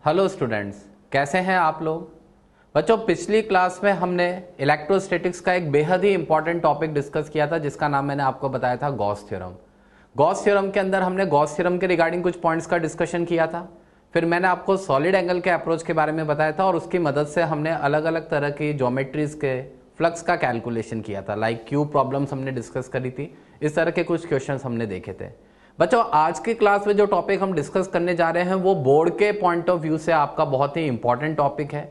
Hello students, कैसे हैं आप लोग। बच्चों, पिछली क्लास में हमने इलेक्ट्रोस्टैटिक्स का एक बेहद ही इंपॉर्टेंट टॉपिक डिस्कस किया था जिसका नाम मैंने आपको बताया था गॉस थ्योरम। गॉस थ्योरम के अंदर हमने गॉस थ्योरम के रिगार्डिंग कुछ पॉइंट्स का डिस्कशन किया था। फिर मैंने आपको सॉलिड एंगल के अप्रोच के बारे में बताया था और उसकी मदद से हमने अलग अलग तरह की ज्योमेट्रीज के फ्लक्स का कैलकुलेशन किया था। लाइक क्यूब प्रॉब्लम्स हमने डिस्कस करी थी। इस तरह के कुछ क्वेश्चन हमने देखे थे। बच्चों, आज की क्लास में जो टॉपिक हम डिस्कस करने जा रहे हैं वो बोर्ड के पॉइंट ऑफ व्यू से आपका बहुत ही इंपॉर्टेंट टॉपिक है।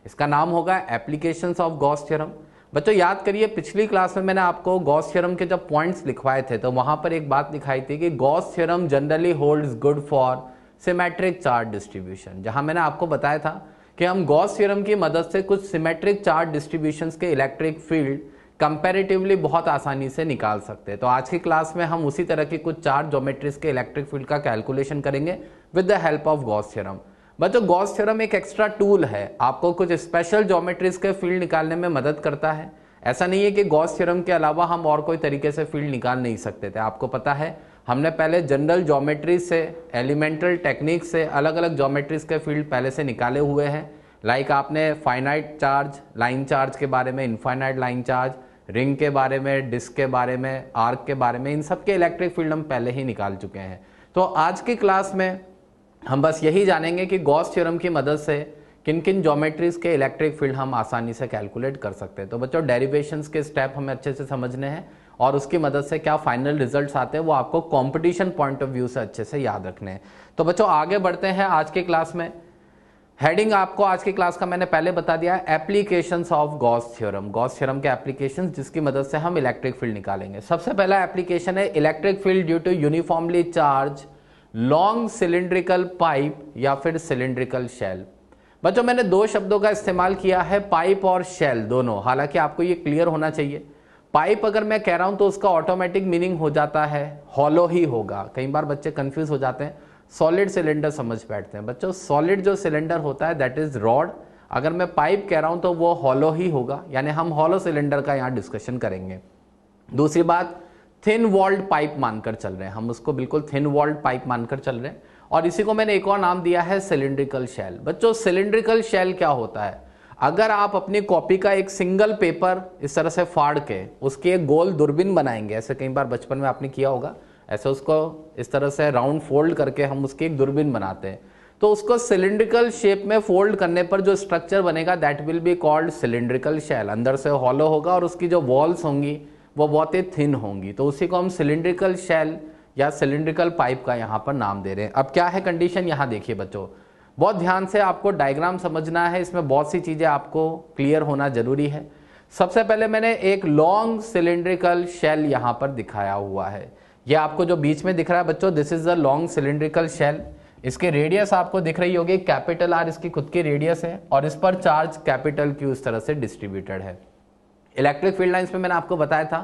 इसका नाम होगा एप्लीकेशंस ऑफ गॉस थ्योरम। बच्चों, याद करिए, पिछली क्लास में मैंने आपको गॉस थ्योरम के जब पॉइंट्स लिखवाए थे तो वहां पर एक बात दिखाई थी कि Gauss theorem generally holds good for symmetric charge distribution. जहां मैंने आपको बताया था कि हम गॉस थ्योरम की मदद से कुछ सिमेट्रिक चार्ज डिस्ट्रीब्यूशंस के इलेक्ट्रिक फील्ड कंपैरेटिवली बहुत आसानी से निकाल सकते हैं। तो आज की क्लास में हम उसी तरह की कुछ चार ज्योमेट्रीज के इलेक्ट्रिक फील्ड का कैलकुलेशन करेंगे with the help of Gauss theorem. बच्चों, गॉस थ्योरम एक एक्स्ट्रा टूल है, आपको कुछ स्पेशल ज्योमेट्रीज के फील्ड निकालने में मदद करता है। ऐसा नहीं है कि गॉस थ्योरम के अलावा हम और कोई तरीके से फील्ड निकाल नहीं सकते थे। आपको पता है, हमने पहले जनरल ज्योमेट्री से, एलिमेंटल टेक्निक से अलग अलग ज्योमेट्रीज के फील्ड पहले से निकाले हुए हैं। लाइक आपने फाइनाइट चार्ज, लाइन चार्ज के बारे में, इनफाइनाइट लाइन चार्ज, रिंग के बारे में, डिस्क के बारे में, आर्क के बारे में, इन सब के इलेक्ट्रिक फील्ड हम पहले ही निकाल चुके हैं। तो आज की क्लास में हम बस यही जानेंगे कि गॉस थ्योरम की मदद से किन किन ज्योमेट्रीज के इलेक्ट्रिक फील्ड हम आसानी से कैलकुलेट कर सकते हैं। तो बच्चों, डेरिवेशंस के स्टेप हमें अच्छे से समझने हैं और उसकी मदद से क्या फाइनल रिजल्ट्स आते हैं वो आपको कंपटीशन पॉइंट ऑफ व्यू से अच्छे से याद रखने हैं। तो बच्चों, आगे बढ़ते हैं आज की क्लास में। हेडिंग आपको आज की क्लास का मैंने पहले बता दिया है, applications of Gauss theorem. Gauss theorem के एप्लीकेशंस जिसकी मदद से हम इलेक्ट्रिक फील्ड निकालेंगे। सबसे पहला एप्लीकेशन है electric field due to uniformly charge long cylindrical pipe या फिर सिलिंड्रिकल शेल। बच्चों, मैंने दो शब्दों का इस्तेमाल किया है, पाइप और शेल दोनों। हालांकि आपको ये क्लियर होना चाहिए, पाइप अगर मैं कह रहा हूं तो उसका ऑटोमेटिक मीनिंग हो जाता है हॉलो ही होगा। कई बार बच्चे कंफ्यूज हो जाते हैं, सॉलिड सिलेंडर समझ बैठते हैं। बच्चों, सॉलिड जो सिलेंडर होता है दैट इज रॉड। अगर मैं पाइप कह रहा हूं तो वो हॉलो ही होगा, यानी हम हॉलो सिलेंडर का यहां डिस्कशन करेंगे। दूसरी बात, थिन वॉल्ड पाइप मानकर चल रहे हैं, हम उसको बिल्कुल थिन वॉल्ड पाइप मानकर चल रहे हैं। और इसी को मैंने एक और नाम दिया है सिलिंड्रिकल शेल। बच्चों, सिलिंड्रिकल शेल क्या होता है? अगर आप अपनी कॉपी का एक सिंगल पेपर इस तरह से फाड़ के उसकी एक गोल दूरबीन बनाएंगे, ऐसे कई बार बचपन में आपने किया होगा, ऐसे उसको इस तरह से राउंड फोल्ड करके हम उसकी एक दूरबीन बनाते हैं, तो उसको सिलिंड्रिकल शेप में फोल्ड करने पर जो स्ट्रक्चर बनेगा that will be called cylindrical shell. अंदर से हॉलो होगा और उसकी जो वॉल्स होंगी वो बहुत ही थिन होंगी, तो उसी को हम सिलिंड्रिकल शेल या सिलिंड्रिकल पाइप का यहाँ पर नाम दे रहे हैं। अब क्या है कंडीशन, यहाँ देखिए बच्चों, बहुत ध्यान से आपको डायग्राम समझना है, इसमें बहुत सी चीजें आपको क्लियर होना जरूरी है। सबसे पहले मैंने एक लॉन्ग सिलिंड्रिकल शेल यहाँ पर दिखाया हुआ है। ये आपको जो बीच में दिख रहा है बच्चों, this is the long cylindrical shell. इसके रेडियस आपको दिख रही होगी, कैपिटल आर इसकी खुद की रेडियस है और इस पर चार्ज कैपिटल क्यू इस तरह से डिस्ट्रीब्यूटेड है। इलेक्ट्रिक फील्ड लाइंस में मैंने आपको बताया था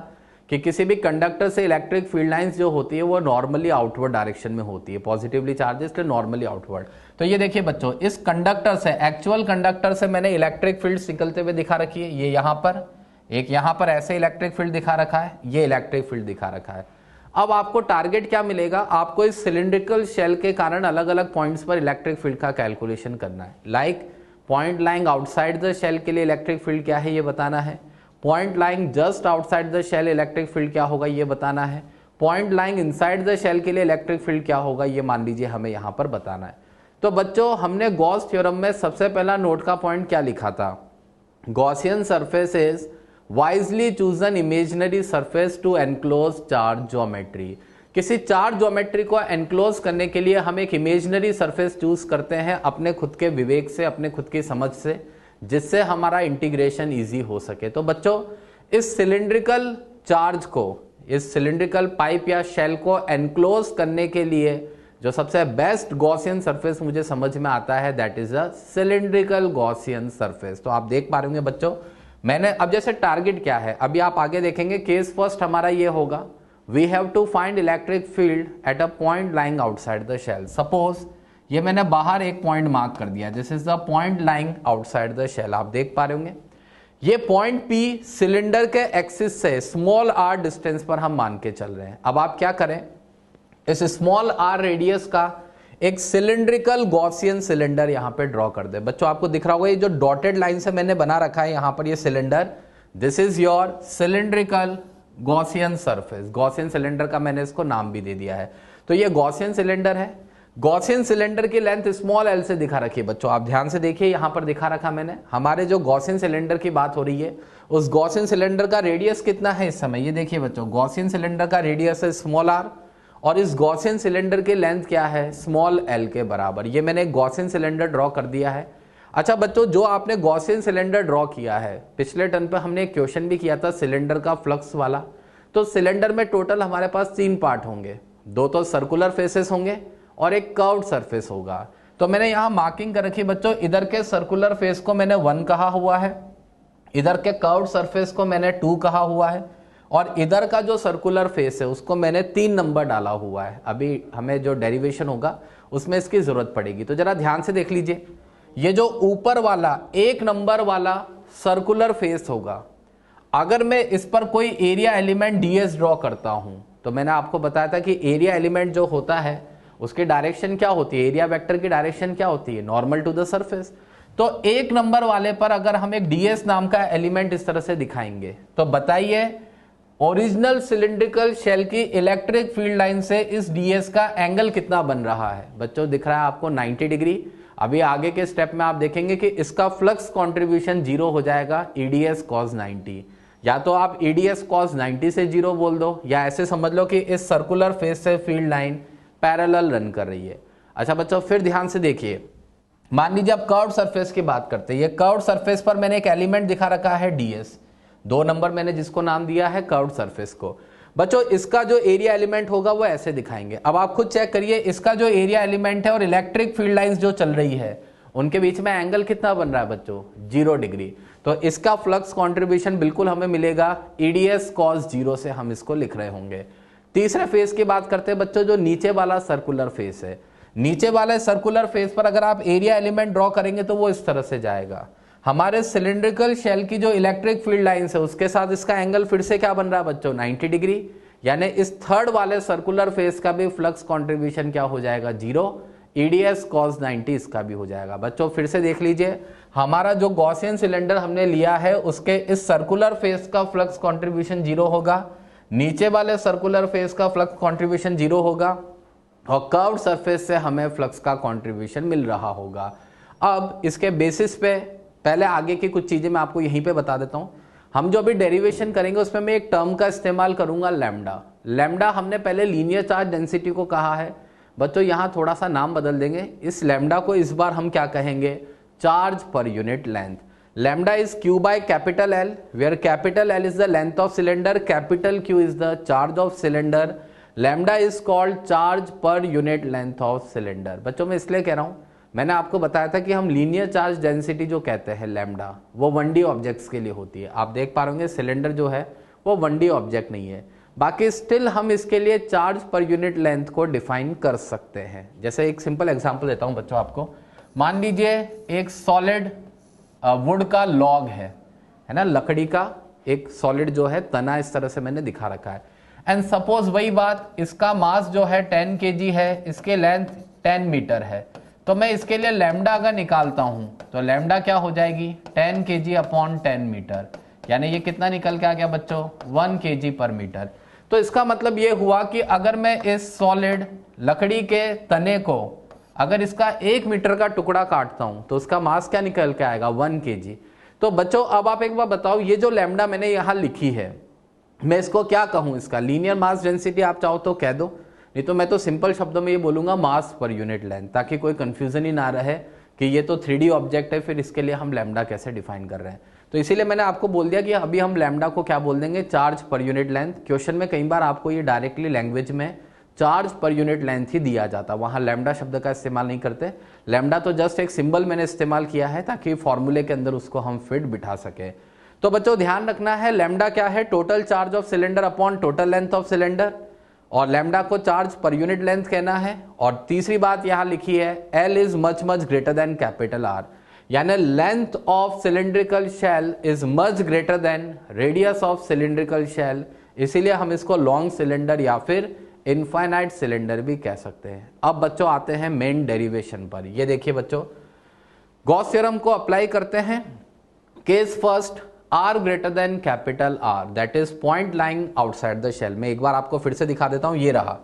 कि किसी भी कंडक्टर से इलेक्ट्रिक फील्ड लाइंस जो होती है वो नॉर्मली आउटवर्ड डायरेक्शन में होती है, पॉजिटिवली चार्ज इसलिए नॉर्मली आउटवर्ड। तो ये देखिए बच्चों, इस कंडक्टर से, एक्चुअल कंडक्टर से मैंने इलेक्ट्रिक फील्ड निकलते हुए दिखा रखी है। ये यहाँ पर एक, यहाँ पर ऐसे इलेक्ट्रिक फील्ड दिखा रखा है, ये इलेक्ट्रिक फील्ड दिखा रखा है। अब आपको टारगेट क्या मिलेगा, आपको इस सिलिंड्रिकल शेल के कारण अलग अलग पॉइंट्स पर इलेक्ट्रिक फील्ड का कैलकुलेशन करना है। Like point lying outside the shell के लिए इलेक्ट्रिक फील्ड क्या है ये बताना है, point lying just outside the shell electric field क्या होगा ये बताना है, point lying inside the shell के लिए इलेक्ट्रिक फील्ड क्या होगा ये मान लीजिए हमें यहां पर बताना है। तो बच्चों, हमने गॉस थ्योरम में सबसे पहला नोट का पॉइंट क्या लिखा था, Gaussian surfaces wisely choose an imaginary surface to enclose charge geometry. किसी चार्ज ज्योमेट्री को एनक्लोज करने के लिए हम एक इमेजिनरी सरफेस चूज करते हैं अपने खुद के विवेक से, अपने खुद की समझ से, जिससे हमारा इंटीग्रेशन इजी हो सके। तो बच्चों, इस सिलिंड्रिकल चार्ज को, इस सिलिंड्रिकल पाइप या शेल को एनक्लोज करने के लिए जो सबसे बेस्ट गॉसियन सरफेस मुझे समझ में आता है that is a cylindrical Gaussian surface. तो आप देख पा रहे होंगे बच्चों, मैंने अब जैसे टारगेट क्या है, अभी आप आगे देखेंगे, केस फर्स्ट हमारा ये होगा, we have to find electric field at a point lying outside the shell. Suppose ये मैंने बाहर एक पॉइंट मार्क कर दिया, this is the point lying outside the shell. आप देख पा रहे होंगे ये पॉइंट पी सिलेंडर के एक्सिस से स्मॉल आर डिस्टेंस पर हम मान के चल रहे हैं। अब आप क्या करें, इस स्मॉल आर रेडियस का एक सिलिंड्रिकल गॉसियन सिलेंडर यहां पे ड्रॉ कर दे। बच्चों आपको दिख रहा होगा ये जो डॉटेड लाइन से मैंने बना रखा है यहां पर ये cylinder, this is your cylindrical Gaussian surface. Gaussian cylinder का मैंने इसको नाम भी दे दिया है। तो ये गॉसियन सिलेंडर है। गॉसियन सिलेंडर की लेंथ स्मॉल एल से दिखा रखी है। बच्चों आप ध्यान से देखिए, यहां पर दिखा रखा मैंने, हमारे जो गॉसियन सिलेंडर की बात हो रही है उस गॉसियन सिलेंडर का रेडियस कितना है इस समय, ये देखिए बच्चों, गॉसियन सिलेंडर का रेडियस है स्मॉल आर और इस गॉसियन सिलेंडर की लेंथ क्या है, स्मॉल एल के बराबर। ये मैंने गॉसियन सिलेंडर ड्रॉ कर दिया है। अच्छा बच्चों, जो आपने गॉसियन सिलेंडर ड्रॉ किया है, पिछले टर्म पे हमने एक क्वेश्चन भी किया था सिलेंडर का फ्लक्स वाला। तो सिलेंडर में टोटल हमारे पास 3 पार्ट होंगे, 2 तो सर्कुलर फेसेस होंगे और एक कर्व्ड सरफेस होगा। तो मैंने यहां मार्किंग कर रखी बच्चों, इधर के सर्कुलर फेस को मैंने 1 कहा हुआ है, इधर के कर्व्ड सरफेस को मैंने 2 कहा हुआ है और इधर का जो सर्कुलर फेस है उसको मैंने 3 नंबर डाला हुआ है। अभी हमें जो डेरिवेशन होगा उसमें इसकी जरूरत पड़ेगी। तो जरा ध्यान से देख लीजिए, ये जो ऊपर वाला 1 नंबर वाला सर्कुलर फेस होगा, अगर मैं इस पर कोई एरिया एलिमेंट ds ड्रॉ करता हूं तो मैंने आपको बताया था कि एरिया एलिमेंट जो होता है उसकी डायरेक्शन क्या होती है, एरिया वेक्टर की डायरेक्शन क्या होती है, नॉर्मल टू द सरफेस। तो 1 नंबर वाले पर अगर हम एक ds नाम का एलिमेंट इस तरह से दिखाएंगे तो बताइए ओरिजिनल सिलिंड्रिकल शेल की इलेक्ट्रिक फील्ड लाइन से इस ds का एंगल कितना बन रहा है। बच्चों दिख रहा है आपको 90 डिग्री। अभी आगे के स्टेप में आप देखेंगे कि इसका फ्लक्स कंट्रीब्यूशन 0 हो जाएगा, eds cos 90। या तो आप eds cos 90 से 0 बोल दो या ऐसे समझ लो कि इस सर्कुलर फेस से फील्ड लाइन पैरेलल रन कर रही है। अच्छा बच्चों फिर ध्यान से देखिए, मान लीजिए अब कर्व्ड सरफेस की बात करते हैं। ये कर्व्ड सरफेस पर मैंने एक एलिमेंट दिखा रखा है ds, 2 नंबर मैंने जिसको नाम दिया है कर्व्ड सरफेस को। बच्चों इसका जो एरिया एलिमेंट होगा वो ऐसे दिखाएंगे। अब आप खुद चेक करिए, इसका जो एरिया एलिमेंट है और इलेक्ट्रिक फील्ड लाइंस जो चल रही है उनके बीच में एंगल कितना बन रहा है बच्चों, 0 डिग्री। तो इसका फ्लक्स कंट्रीब्यूशन बिल्कुल हमें मिलेगा eds cos 0 से हम इसको लिख रहे होंगे। तीसरे फेस की बात करते हैं बच्चों, जो नीचे वाला सर्कुलर फेस है, नीचे वाले सर्कुलर फेस पर अगर आप एरिया एलिमेंट ड्रॉ करेंगे तो वो इस तरह से जाएगा। हमारे सिलिंड्रिकल शेल की जो इलेक्ट्रिक फील्ड लाइंस है उसके साथ इसका एंगल फिर से क्या बन रहा है बच्चों, 90 डिग्री। यानी इस थर्ड वाले सर्कुलर फेस का भी फ्लक्स कंट्रीब्यूशन क्या हो जाएगा, 0, eds cos 90 इसका भी हो जाएगा। बच्चों फिर से देख लीजिए, हमारा जो गॉसियन सिलेंडर हमने लिया है उसके इस सर्कुलर फेस का फ्लक्स कंट्रीब्यूशन 0 होगा, नीचे वाले सर्कुलर फेस का फ्लक्स कंट्रीब्यूशन 0 होगा और कर्व्ड सरफेस से हमें फ्लक्स का कंट्रीब्यूशन मिल रहा होगा। अब इसके बेसिस पे पहले आगे की कुछ चीजें मैं आपको यहीं पे बता देता हूं। हम जो अभी डेरिवेशन करेंगे उसमें मैं एक टर्म का इस्तेमाल करूंगा, लैम्डा। लैम्डा हमने पहले लीनियर चार्ज डेंसिटी को कहा है। बच्चों यहां थोड़ा सा नाम बदल देंगे, इस लैम्डा को इस बार हम क्या कहेंगे, चार्ज पर unit length. Lambda is Q by capital L, where capital L is the length of cylinder, capital Q is the charge of cylinder. Lambda is called charge per unit length of cylinder। बच्चों मैं इसलिए कह रहा हूं, मैंने आपको बताया था कि हम लीनियर चार्ज डेंसिटी जो कहते हैं लैम्डा, वो 1D ऑब्जेक्ट्स के लिए होती है। आप देख पा रहे होंगे सिलेंडर जो है वो 1D ऑब्जेक्ट नहीं है, बाकी स्टिल हम इसके लिए चार्ज पर यूनिट लेंथ को डिफाइन कर सकते हैं। जैसे एक सिंपल एग्जांपल देता हूं बच्चों आपको, मान लीजिए एक सॉलिड वुड का लॉग है ना, लकड़ी का एक सॉलिड जो है तना इस तरह से मैंने दिखा रखा है। एंड सपोज वही बात, इसका मास जो है 10 kg है, इसके लेंथ 10 मीटर है। तो मैं इसके लिए लैम्डा अगर निकालता हूं तो लैम्डा क्या हो जाएगी, 10 kg अपॉन 10 मीटर, यानी ये कितना निकल के आ गया बच्चों, 1 kg पर मीटर। तो इसका मतलब ये हुआ कि अगर मैं इस सॉलिड लकड़ी के तने को अगर इसका 1 मीटर का टुकड़ा काटता हूं तो उसका मास क्या निकल के आएगा, 1 kg। तो बच्चों अब आप एक बार बताओ, ये जो लैम्डा मैंने यहां लिखी है मैं इसको क्या कहूं, इसका लीनियर मास डेंसिटी आप चाहो तो कह दो, नहीं तो मैं तो सिंपल शब्दों में ये बोलूंगा मास पर यूनिट लेंथ, ताकि कोई कंफ्यूजन ही ना रहे कि ये तो 3D ऑब्जेक्ट है फिर इसके लिए हम लैम्डा कैसे डिफाइन कर रहे हैं। तो इसीलिए मैंने आपको बोल दिया कि अभी हम लैम्डा को क्या बोल देंगे, चार्ज पर यूनिट लेंथ। क्वेश्चन में कई बार आपको ये डायरेक्टली लैंग्वेज में चार्ज पर यूनिट लेंथ ही दिया जाता, वहां लैम्डा शब्द का इस्तेमाल नहीं करते। लैम्डा तो जस्ट एक सिंबल मैंने इस्तेमाल किया है ताकि फॉर्मूले के अंदर उसको हम फिट बिठा सके। तो बच्चों ध्यान रखना है, लैम्डा क्या है, total charge of cylinder upon total length of cylinder, और लैम्डा को चार्ज पर यूनिट लेंथ कहना है। और तीसरी बात यहां लिखी है, L is much much greater than capital R, यानी length of cylindrical shell is much greater than radius of cylindrical shell, इसीलिए हम इसको लॉन्ग सिलेंडर या फिर इनफाइनाइट सिलेंडर भी कह सकते हैं। अब बच्चों आते हैं मेन डेरिवेशन पर। ये देखिए बच्चों, गॉस थ्योरम को अप्लाई करते हैं। Case first, R greater than capital R, that is point lying outside the shell. मैं एक बार आपको फिर से दिखा देता हूं। ये रहा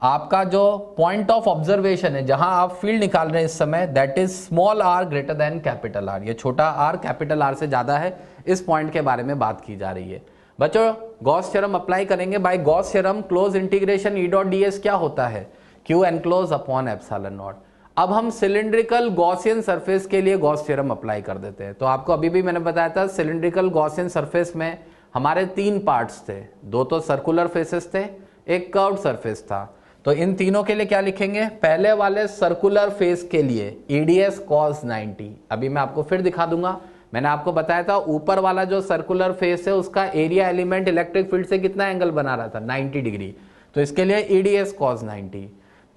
आपका जो पॉइंट ऑफ ऑब्जर्वेशन है, जहां आप फील्ड निकाल रहे हैं इस समय, that is small R greater than capital R. ये छोटा आर कैपिटल आर से ज्यादा है, इस पॉइंट के बारे में बात की जा रही है। बच्चों गॉस थ्योरम अप्लाई करेंगे। By Gauss theorem close integration E dot ds क्या होता है? Q enclose upon epsilon naught. अब हम सिलिंड्रिकल गॉसियन सरफेस के लिए गॉस थ्योरम अप्लाई कर देते हैं। तो आपको अभी भी मैंने बताया था, सिलिंड्रिकल गॉसियन सरफेस में हमारे 3 पार्ट्स थे, 2 तो सर्कुलर फेसेस थे, एक कर्व्ड सरफेस था। तो इन तीनों के लिए क्या लिखेंगे? पहले वाले सर्कुलर फेस के लिए EDS cos 90। अभी मैं आपको फिर दिखा दूंगा। मैंने आपको बताया था ऊपर वाला जो सर्कुलर फेस है उसका एरिया एलिमेंट इलेक्ट्रिक फील्ड से कितना एंगल बना रहा था? 90 डिग्री। तो इसके लिए EDS cos 90।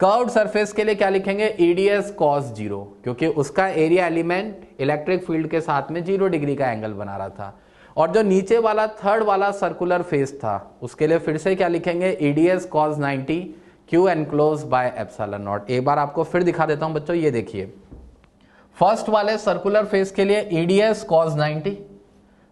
कर्व्ड सरफेस के लिए क्या लिखेंगे? EDS cos 0, क्योंकि उसका एरिया एलिमेंट इलेक्ट्रिक फील्ड के साथ में 0 डिग्री का एंगल बना रहा था। और जो नीचे वाला थर्ड वाला सर्कुलर फेस था उसके लिए फिर से क्या लिखेंगे? EDS cos 90 Q enclose by epsilon naught. एक बार आपको फिर दिखा देता हूं बच्चों। ये देखिए, फर्स्ट वाले सर्कुलर फेस के लिए EDS cos 90,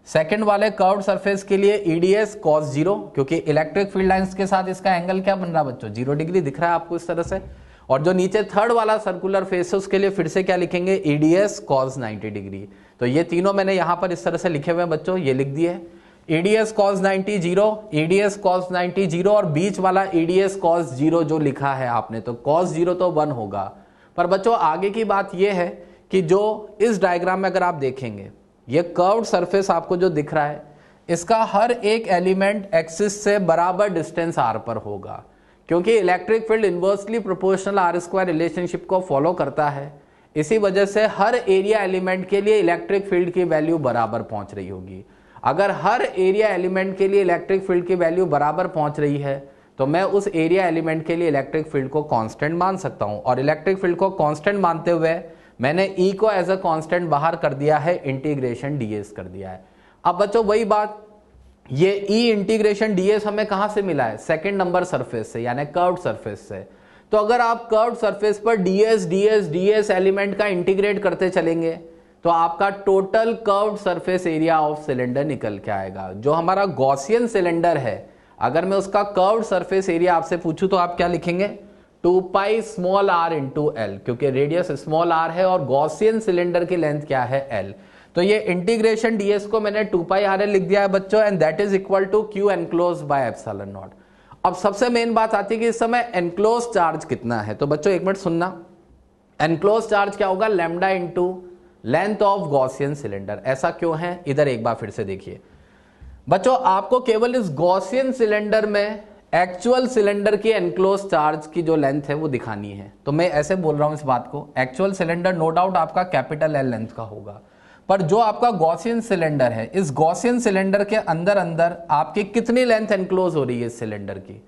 सेकंड वाले कर्व्ड सरफेस के लिए EDS cos 0, क्योंकि इलेक्ट्रिक फील्ड लाइंस के साथ इसका एंगल क्या बन रहा है बच्चों? 0 डिग्री दिख रहा है आपको इस तरह से। और जो नीचे थर्ड वाला सर्कुलर फेस है उसके लिए फिर से क्या लिखेंगे? EDS cos 90 degree. तो ये तीनों मैंने यहां पर इस तरह से लिखे हुए हैं बच्चों, ये लिख दिए। EDS cos 90 0, EDS cos 90 0 और बीच वाला EDS cos 0 जो लिखा है आपने, तो cos 0 तो 1 होगा। पर बच्चों आगे की बात यह है कि जो इस डायग्राम में अगर आप देखेंगे, ये कर्व्ड सरफेस आपको जो दिख रहा है, इसका हर एक एलिमेंट एक्सिस से बराबर डिस्टेंस r पर होगा, क्योंकि electric field inversely proportional r² relationship को फॉलो करता है। इसी वजह से हर एरिया एलिमेंट के लिए इलेक्ट्रिक फील्ड की वैल्यू बराबर पहुंच रही होगी। अगर हर एरिया एलिमेंट के लिए इलेक्ट्रिक फील्ड की वैल्यू बराबर पहुंच रही है तो मैं उस एरिया एलिमेंट के लिए इलेक्ट्रिक फील्ड को कांस्टेंट मान सकता हूं। और इलेक्ट्रिक फील्ड को कांस्टेंट मानते हुए मैंने E को एज अ कांस्टेंट बाहर कर दिया है, इंटीग्रेशन ds कर दिया है। अब बच्चों वही बात, ये E इंटीग्रेशन ds हमें कहां से मिला है? सेकंड नंबर सरफेस से, यानी कर्व्ड सरफेस से। तो अगर आप कर्व्ड सरफेस पर ds एलिमेंट का इंटीग्रेट करते चलेंगे तो आपका total curved surface area of cylinder निकल के आएगा। जो हमारा गॉसियन सिलेंडर है, अगर मैं उसका कर्व्ड सरफेस एरिया आपसे पूछूं तो आप क्या लिखेंगे? 2 pi small r into L, क्योंकि रेडियस स्मॉल r है और गॉसियन सिलेंडर की लेंथ क्या है? l। तो ये इंटीग्रेशन ds को मैंने 2 पाई r l लिख दिया है बच्चों, and that is equal to Q enclose by epsilon naught. अब सबसे मेन बात आती है कि इस समय एनक्लोज चार्ज कितना है। तो बच्चों एक मिनट सुनना, एनक्लोज चार्ज क्या होगा? Lambda into length of Gaussian cylinder. ऐसा क्यों है? इधर एक बार फिर से देखिए बच्चों, आपको केवल इस गॉसियन सिलेंडर में एक्चुअल सिलेंडर की एनक्लोज चार्ज की जो लेंथ है वो दिखानी है। तो मैं ऐसे बोल रहा हूं इस बात को, एक्चुअल सिलेंडर नो डाउट आपका कैपिटल L लेंथ का होगा, पर जो आपका गॉसियन सिलेंडर है, इस गॉसियन सिलेंडर के अंदर अंदर आपकी कितनी लेंथ एनक्लोज हो रही है इस सिलेंडर की?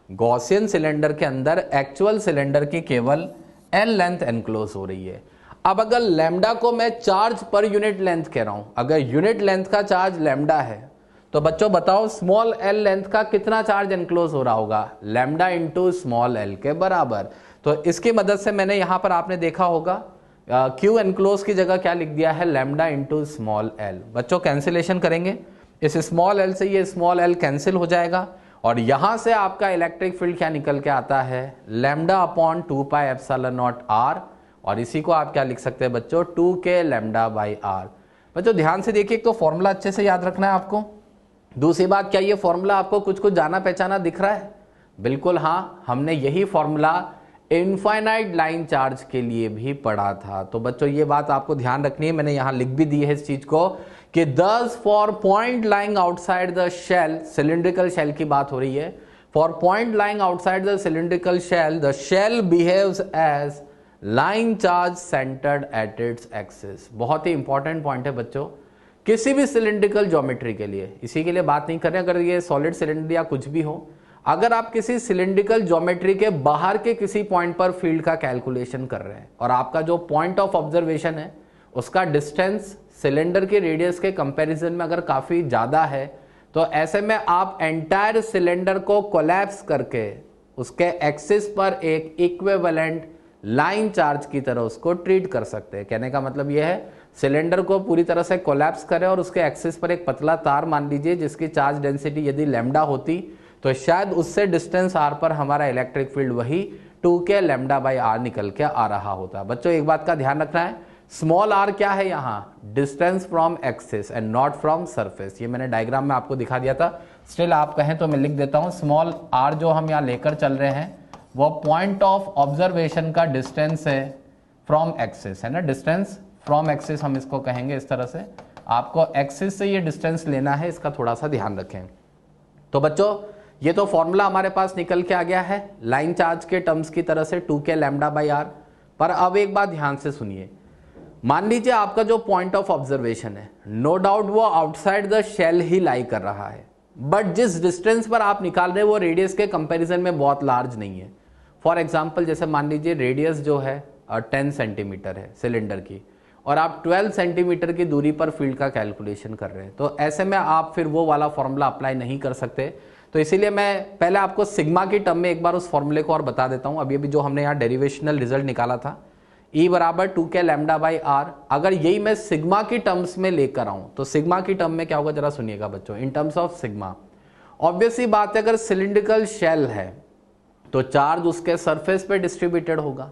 गॉसियन सिलेंडर के अंदर एक्चुअल सिलेंडर की केवल L लेंथ एनक्लोज हो रही है। अब अगर लैम्डा को मैं चार्ज पर यूनिट लेंथ कह रहा हूं, अगर यूनिट लेंथ का चार्ज लैम्डा है तो बच्चों बताओ स्मॉल l लेंथ का कितना चार्ज एनक्लोज हो रहा होगा? लैम्डा इंटू स्मॉल l के बराबर। तो इसकी मदद से मैंने यहां पर आपने देखा होगा Q एनक्लोज की जगह क्या लिख दिया है? Lambda into small l। बच्चों कैंसिलेशन करेंगे, इस स्मॉल l से ये स्मॉल l कैंसिल हो जाएगा और यहां से आपका इलेक्ट्रिक फील्ड क्या निकल के आता है? Lambda upon 2 pi epsilon not r, और इसी को आप क्या लिख सकते हैं बच्चों? 2k lambda by r। बच्चों ध्यान से देखिए, एक तो फॉर्मूला अच्छे से याद रखना है आपको। दूसरी बात, क्या ये फॉर्मूला आपको कुछ कुछ जाना पहचाना दिख रहा है? बिल्कुल हाँ, हमने यही फॉर्मूला इनफाइनाइट लाइन चार्ज के लिए भी पढ़ा था। तो बच्चों ये बात आपको ध्यान रखनी है, मैंने यहां लिख भी दी है इस चीज को कि thus for point lying outside the shell, cylindrical shell की बात हो रही है, for point lying outside the cylindrical shell the shell behaves as line charge centred at its axis. बहुत ही इंपॉर्टेंट पॉइंट है बच्चों, किसी भी सिलिंड्रिकल ज्योमेट्री के लिए, इसी के लिए बात नहीं कर रहे हैं अगर ये सॉलिड सिलेंडर या कुछ भी हो, अगर आप किसी सिलिंड्रिकल ज्योमेट्री के बाहर के किसी पॉइंट पर फील्ड का कैलकुलेशन कर रहे हैं और आपका जो पॉइंट ऑफ ऑब्जर्वेशन है उसका डिस्टेंस सिलेंडर के रेडियस के कंपैरिजन में अगर काफी ज्यादा है, तो ऐसे में आप एंटायर सिलेंडर को कोलैप्स करके उसके एक्सिस पर एक इक्विवेलेंट लाइन चार्ज की तरह उसको ट्रीट कर सकते हैं। कहने का मतलब यह है सिलेंडर को पूरी तरह से कोलैप्स करें और उसके एक्सिस पर एक पतला तार मान लीजिए जिसकी चार्ज डेंसिटी यदि लैम्डा होती तो शायद उससे डिस्टेंस r पर हमारा इलेक्ट्रिक फील्ड वही 2k लैम्डा बाई r निकल के आ रहा होता। बच्चों एक बात का ध्यान रखना है, स्मॉल r क्या है यहाँ, distance from axis and not from surface. ये मैंने डायग्राम में आपको दिखा दिया था, स्टिल आप कहें तो मैं लिख देता हूँ। स्मॉल r जो हम यहाँ लेकर चल रहे हैं वो पॉइंट ऑफ ऑब्जर्वेशन का डिस्टेंस है फ्रॉम एक्सिस, है ना, डिस्टेंस फ्रॉम एक्सिस हम इसको कहेंगे इस तरह से। आपको एक्सिस से ये डिस्टेंस लेना है, इसका थोड़ा सा ध्यान रखें। तो बच्चों ये तो फॉर्मूला हमारे पास निकल के आ गया है लाइन चार्ज के टर्म्स की तरह से 2k लैम्डा बाई r। पर अब एक बात ध्यान से सुनिए, मान लीजिए आपका जो पॉइंट ऑफ ऑब्जर्वेशन है नो डाउट वो आउटसाइड द शेल ही लाई कर रहा है, बट जिस डिस्टेंस पर आप निकाल रहे हैं वो रेडियस के कंपैरिजन में बहुत लार्ज नहीं है। फॉर एग्जांपल जैसे मान लीजिए रेडियस जो है 10 सेंटीमीटर है सिलेंडर की और आप 12 सेंटीमीटर की दूरी पर फील्ड का कैलकुलेशन कर रहे हैं, तो ऐसे में आप फिर वो वाला फॉर्मूला अप्लाई नहीं कर सकते। तो इसीलिए मैं पहले आपको सिग्मा की टर्म में एक बार उस फॉर्मूले को और बता देता हूं। अभी जो हमने यहाँ डेरिवेशनल रिजल्ट निकाला था E बराबर 2k लैम्डा बाई r, अगर यही मैं सिग्मा की टर्म्स में लेकर आऊं तो सिग्मा की टर्म में क्या होगा जरा सुनिएगा बच्चों। In terms of sigma obviously बात है, अगर सिलिंड्रिकल शेल है तो चार्ज उसके सरफेस पे डिस्ट्रीब्यूटेड होगा।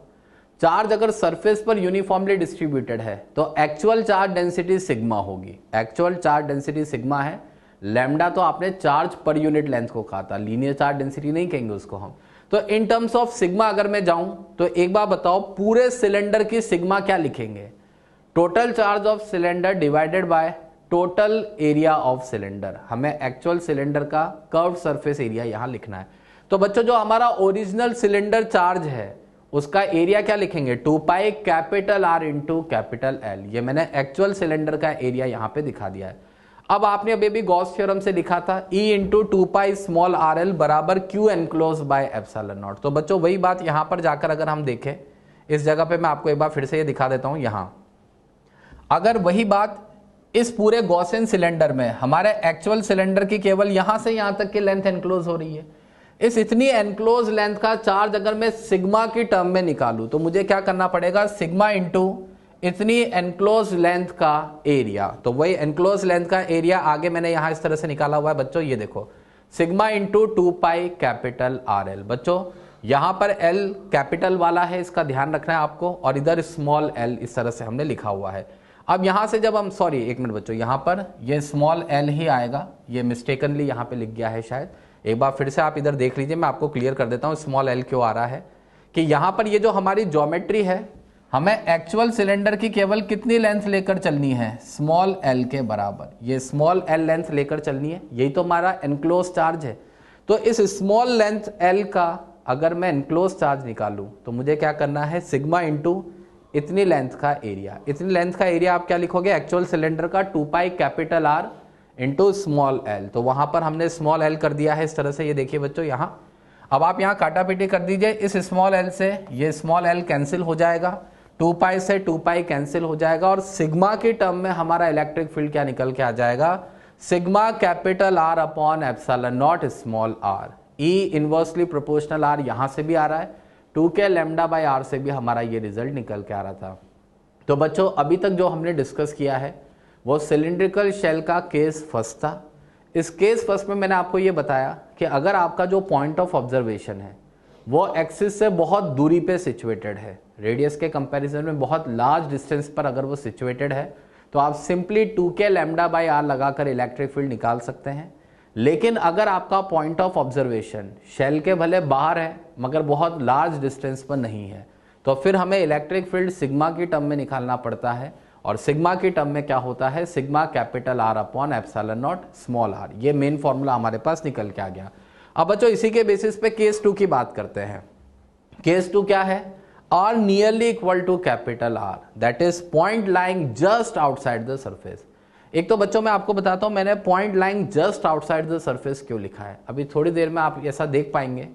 चार्ज अगर सरफेस पर यूनिफॉर्मली डिस्ट्रीब्यूटेड है तो एक्चुअल चार्ज डेंसिटी सिग्मा होगी। एक्चुअल चार्ज डेंसिटी सिग्मा है, लैम्डा तो आपने चार्ज पर यूनिट लेंथ को कहा था, लीनियर चार्ज डेंसिटी नहीं कहेंगे उसको हम। तो इन टर्म्स ऑफ सिग्मा अगर मैं जाऊं तो एक बार बताओ पूरे सिलेंडर की सिग्मा क्या लिखेंगे, total charge of cylinder divided by total area of cylinder. हमें एक्चुअल सिलेंडर का कर्व्ड सरफेस एरिया यहां लिखना है। तो बच्चों जो हमारा ओरिजिनल सिलेंडर चार्ज है उसका एरिया क्या लिखेंगे, 2 pi capital R into capital L। ये मैंने एक्चुअल सिलेंडर का एरिया यहां पे दिखा दिया है। अब आपने अभी भी गॉस थ्योरम से लिखा था E into 2 pi small RL बराबर Q enclose by epsilon not. तो बच्चों वही बात यहां पर जाकर अगर हम देखें, इस जगह पे मैं आपको एक बार फिर से ये दिखा देता हूं। यहां अगर वही बात इस पूरे गॉसियन सिलेंडर में हमारे एक्चुअल सिलेंडर की केवल यहां से यहां तक की लेंथ एनक्लोज हो रही है, इस इतनी एनक्लोज लेंथ का चार्ज अगर मैं सिग्मा की टर्म में निकालूं तो मुझे क्या करना पड़ेगा, सिग्मा इंटू इतनी एनक्लोज लेंथ का एरिया। तो वही एनक्लोज लेंथ का एरिया आगे मैंने यहां इस तरह से निकाला हुआ है बच्चों, ये देखो sigma into 2 pi capital RL। बच्चों यहां पर L कैपिटल वाला है, इसका ध्यान रखना है आपको, और इधर स्मॉल l इस तरह से हमने लिखा हुआ है। अब यहां से जब हम, सॉरी एक मिनट बच्चों, यहां पर ये स्मॉल l ही आएगा, ये मिस्टेकनली यहां पे लिख गया है शायद। एक बार फिर से आप इधर देख लीजिए, मैं आपको क्लियर कर देता हूं स्मॉल l क्यों आ रहा है। कि यहां पर ये जो हमारी ज्योमेट्री है हमें एक्चुअल सिलेंडर की केवल कितनी लेंथ लेकर चलनी है, स्मॉल l के बराबर। ये स्मॉल l लेंथ लेकर चलनी है, यही तो हमारा एनक्लोज चार्ज है। तो इस स्मॉल लेंथ l का अगर मैं एनक्लोज चार्ज निकालूं तो मुझे क्या करना है, सिग्मा इंटू इतनी लेंथ का एरिया। इतनी लेंथ का एरिया आप क्या लिखोगे, एक्चुअल सिलेंडर का 2 pi capital R into small l। तो वहां पर हमने स्मॉल l कर दिया है इस तरह से, ये देखिए बच्चों यहां। अब आप यहां काटापीटी कर दीजिए, इस स्मॉल l से ये स्मॉल l कैंसिल हो जाएगा, 2 पाई से 2 पाई कैंसिल हो जाएगा, और सिग्मा की टर्म में हमारा इलेक्ट्रिक फील्ड क्या निकल के आ जाएगा, sigma capital R upon epsilon naught small r। E inversely proportional R यहां से भी आ रहा है, 2k लैम्डा बाई R से भी हमारा ये रिजल्ट निकल के आ रहा था। तो बच्चों अभी तक जो हमने डिस्कस किया है वो सिलिंड्रिकल शेल का केस फर्स्ट था। इस केस फर्स्ट में मैंने आपको ये बताया कि अगर आपका जो पॉइंट ऑफ ऑब्जर्वेशन है वो एक्सिस से बहुत दूरी पे सिचुएटेड है, रेडियस के कंपैरिजन में बहुत लार्ज डिस्टेंस पर अगर वो सिचुएटेड है, तो आप simply 2k lambda by R लगाकर इलेक्ट्रिक फील्ड निकाल सकते हैं। लेकिन अगर आपका पॉइंट ऑफ ऑब्जर्वेशन शेल के भले बाहर है मगर बहुत लार्ज डिस्टेंस पर नहीं है, तो फिर हमें इलेक्ट्रिक फील्ड सिग्मा की टर्म में निकालना पड़ता है। और सिग्मा की टर्म में क्या होता है, sigma capital R upon epsilon naught small r। ये मेन फॉर्मूला हमारे पास निकल के आ गया। अब बच्चों इसी के बेसिस पे केस 2 की बात करते हैं। केस 2 क्या है, R nearly equal to capital R, that is point lying just outside the surface. एक तो बच्चों मैं आपको बताता हूं मैंने point lying just outside the surface क्यों लिखा है। अभी थोड़ी देर में आप ऐसा देख पाएंगे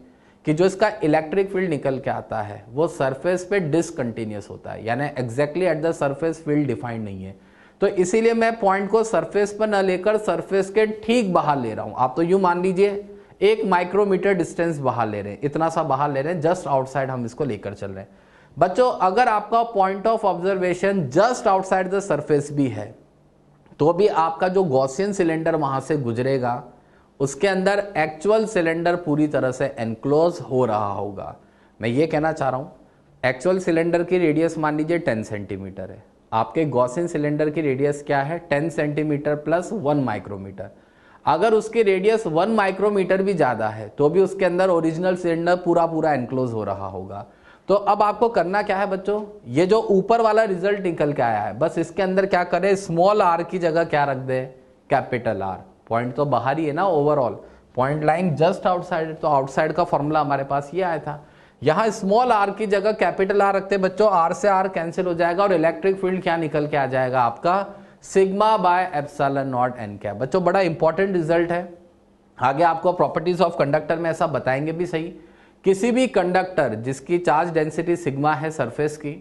कि जो इसका इलेक्ट्रिक फील्ड निकल के आता है वो सरफेस पे डिसकंटिन्यूअस होता है, यानी exactly at the surface field defined नहीं है। तो इसीलिए मैं पॉइंट को सरफेस पर न लेकर सरफेस के ठीक बाहर ले रहा हूं। आप तो यूं मान लीजिए 1 माइक्रोमीटर डिस्टेंस बाहर ले रहे हैं, इतना सा बाहर ले रहे हैं, जस्ट आउटसाइड हम इसको लेकर चल रहे हैं। बच्चों अगर आपका point of observation just outside the surface भी है तो भी आपका जो गॉसियन सिलेंडर वहां से गुजरेगा उसके अंदर एक्चुअल सिलेंडर पूरी तरह से एनक्लोज हो रहा होगा। मैं ये कहना चाह रहा हूं, एक्चुअल सिलेंडर की रेडियस मान लीजिए 10 सेंटीमीटर है, आपके गॉसियन सिलेंडर की रेडियस क्या है 10 सेंटीमीटर प्लस 1 माइक्रोमीटर। अगर उसकी रेडियस 1 माइक्रोमीटर भी ज्यादा है तो भी उसके अंदर ओरिजिनल सिलेंडर पूरा एनक्लोज हो रहा होगा। तो अब आपको करना क्या है बच्चों, ये जो ऊपर वाला रिजल्ट निकल के आया है बस इसके अंदर क्या करें, स्मॉल आर की जगह क्या रख दे, कैपिटल आर। पॉइंट तो बाहर ही है ना, overall point lying just outside, तो आउटसाइड का फॉर्मूला हमारे पास ये आया था। यहां स्मॉल आर की जगह कैपिटल आर रखते बच्चों, आर से आर कैंसिल हो जाएगा और इलेक्ट्रिक फील्ड क्या निकल के आ जाएगा आपका, sigma bye epsilon naught N cap. बच्चों बड़ा इंपॉर्टेंट रिजल्ट है, आगे आपको प्रॉपर्टीज ऑफ कंडक्टर में ऐसा बताएंगे भी सही। किसी भी कंडक्टर जिसकी चार्ज डेंसिटी सिग्मा है सरफेस की,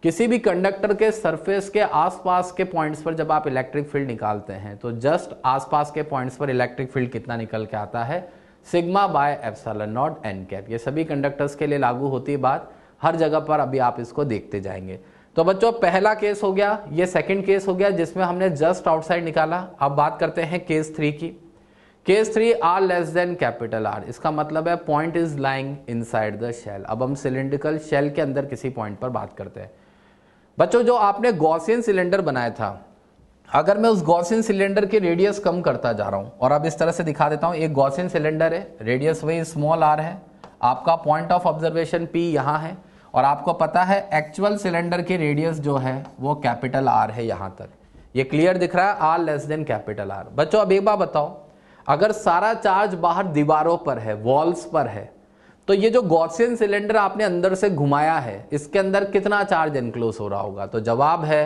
किसी भी कंडक्टर के सरफेस के आसपास के पॉइंट्स पर जब आप इलेक्ट्रिक फील्ड निकालते हैं तो जस्ट आसपास के पॉइंट्स पर इलेक्ट्रिक फील्ड कितना निकल के आता है, sigma bye epsilon naught N cap. ये सभी कंडक्टर्स के लिए लागू होती है बात, हर जगह पर अभी आप इसको देखते जाएंगे। तो बच्चों पहला केस हो गया, ये सेकंड केस हो गया जिसमें हमने जस्ट आउटसाइड निकाला। अब बात करते हैं केस 3 की। Case 3 R less than capital R, इसका मतलब है point is lying inside the shell. अब हम सिलिंड्रिकल शेल के अंदर किसी पॉइंट पर बात करते हैं। बच्चों जो आपने गॉसियन सिलेंडर बनाया था, अगर मैं उस गॉसियन सिलेंडर की रेडियस कम करता जा रहा हूं, और अब इस तरह से दिखा देता हूं, एक गॉसियन सिलेंडर है, रेडियस वही स्मॉल आर है, आपका पॉइंट ऑफ ऑब्जर्वेशन पी यहां है, और आपको पता है एक्चुअल सिलेंडर की रेडियस जो है वो कैपिटल आर है यहां तक। ये क्लियर दिख रहा है, R less than capital R. बच्चों अब एक बात बताओ, अगर सारा चार्ज बाहर दीवारों पर है, वॉल्स पर है, तो ये जो गॉसियन सिलेंडर आपने अंदर से घुमाया है इसके अंदर कितना चार्ज एनक्लोज हो रहा होगा, तो जवाब है